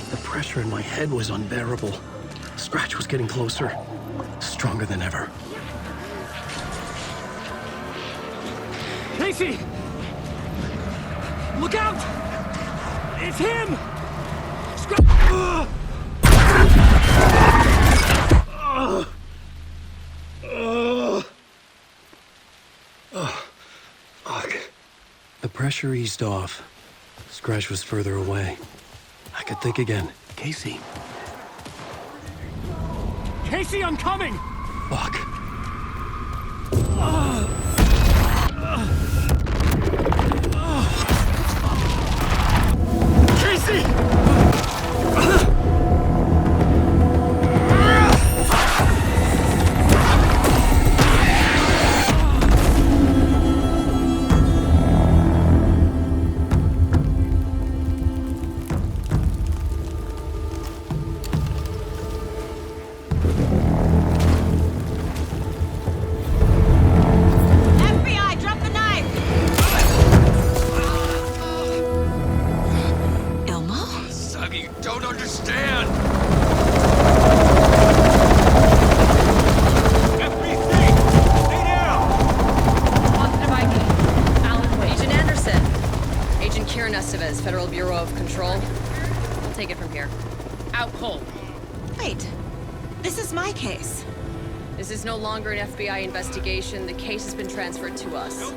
The pressure in my head was unbearable. Scratch was getting closer, stronger than ever. Casey! Look out! It's him! The pressure eased off. Scratch was further away. I could think again. Casey. Casey, I'm coming! Fuck. Casey! Federal Bureau of Control. I'll take it from here. Out cold. Wait. This is my case. This is no longer an FBI investigation. The case has been transferred to us.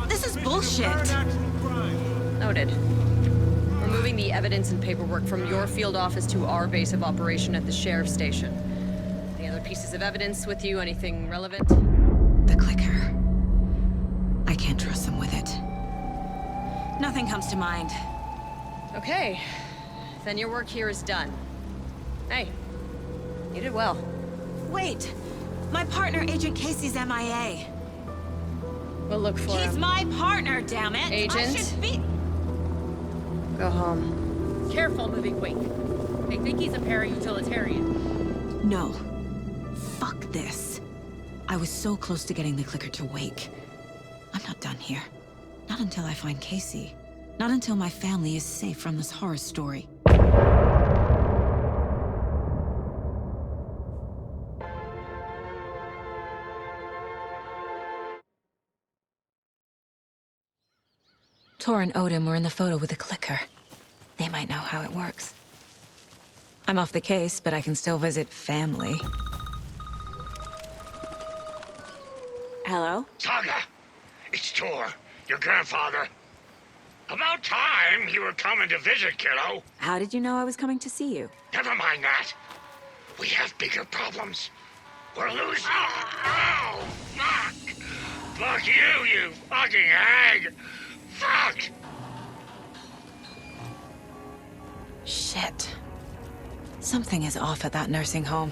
This is bullshit. Noted. We're moving the evidence and paperwork from your field office to our base of operation at the sheriff's station. Any other pieces of evidence with you? Anything relevant? The clicker. I can't trust them with it. Nothing comes to mind. Okay. Then your work here is done. Hey, you did well. Wait! My partner, Agent Casey's MIA. We'll look for him. He's my partner, damn it! Agent? I should be... Go home. Careful moving Wake. They think he's a para-utilitarian. No. Fuck this. I was so close to getting the clicker to Wake. I'm not done here. Not until I find Casey. Not until my family is safe from this horror story. Tor and Odin were in the photo with the clicker. They might know how it works. I'm off the case, but I can still visit family. Hello? Saga! It's Tor, your grandfather. About time you were coming to visit, kiddo. How did you know I was coming to see you? Never mind that. We have bigger problems. We're losing. Oh, fuck! Fuck you fucking hag! Fuck! Shit. Something is off at that nursing home.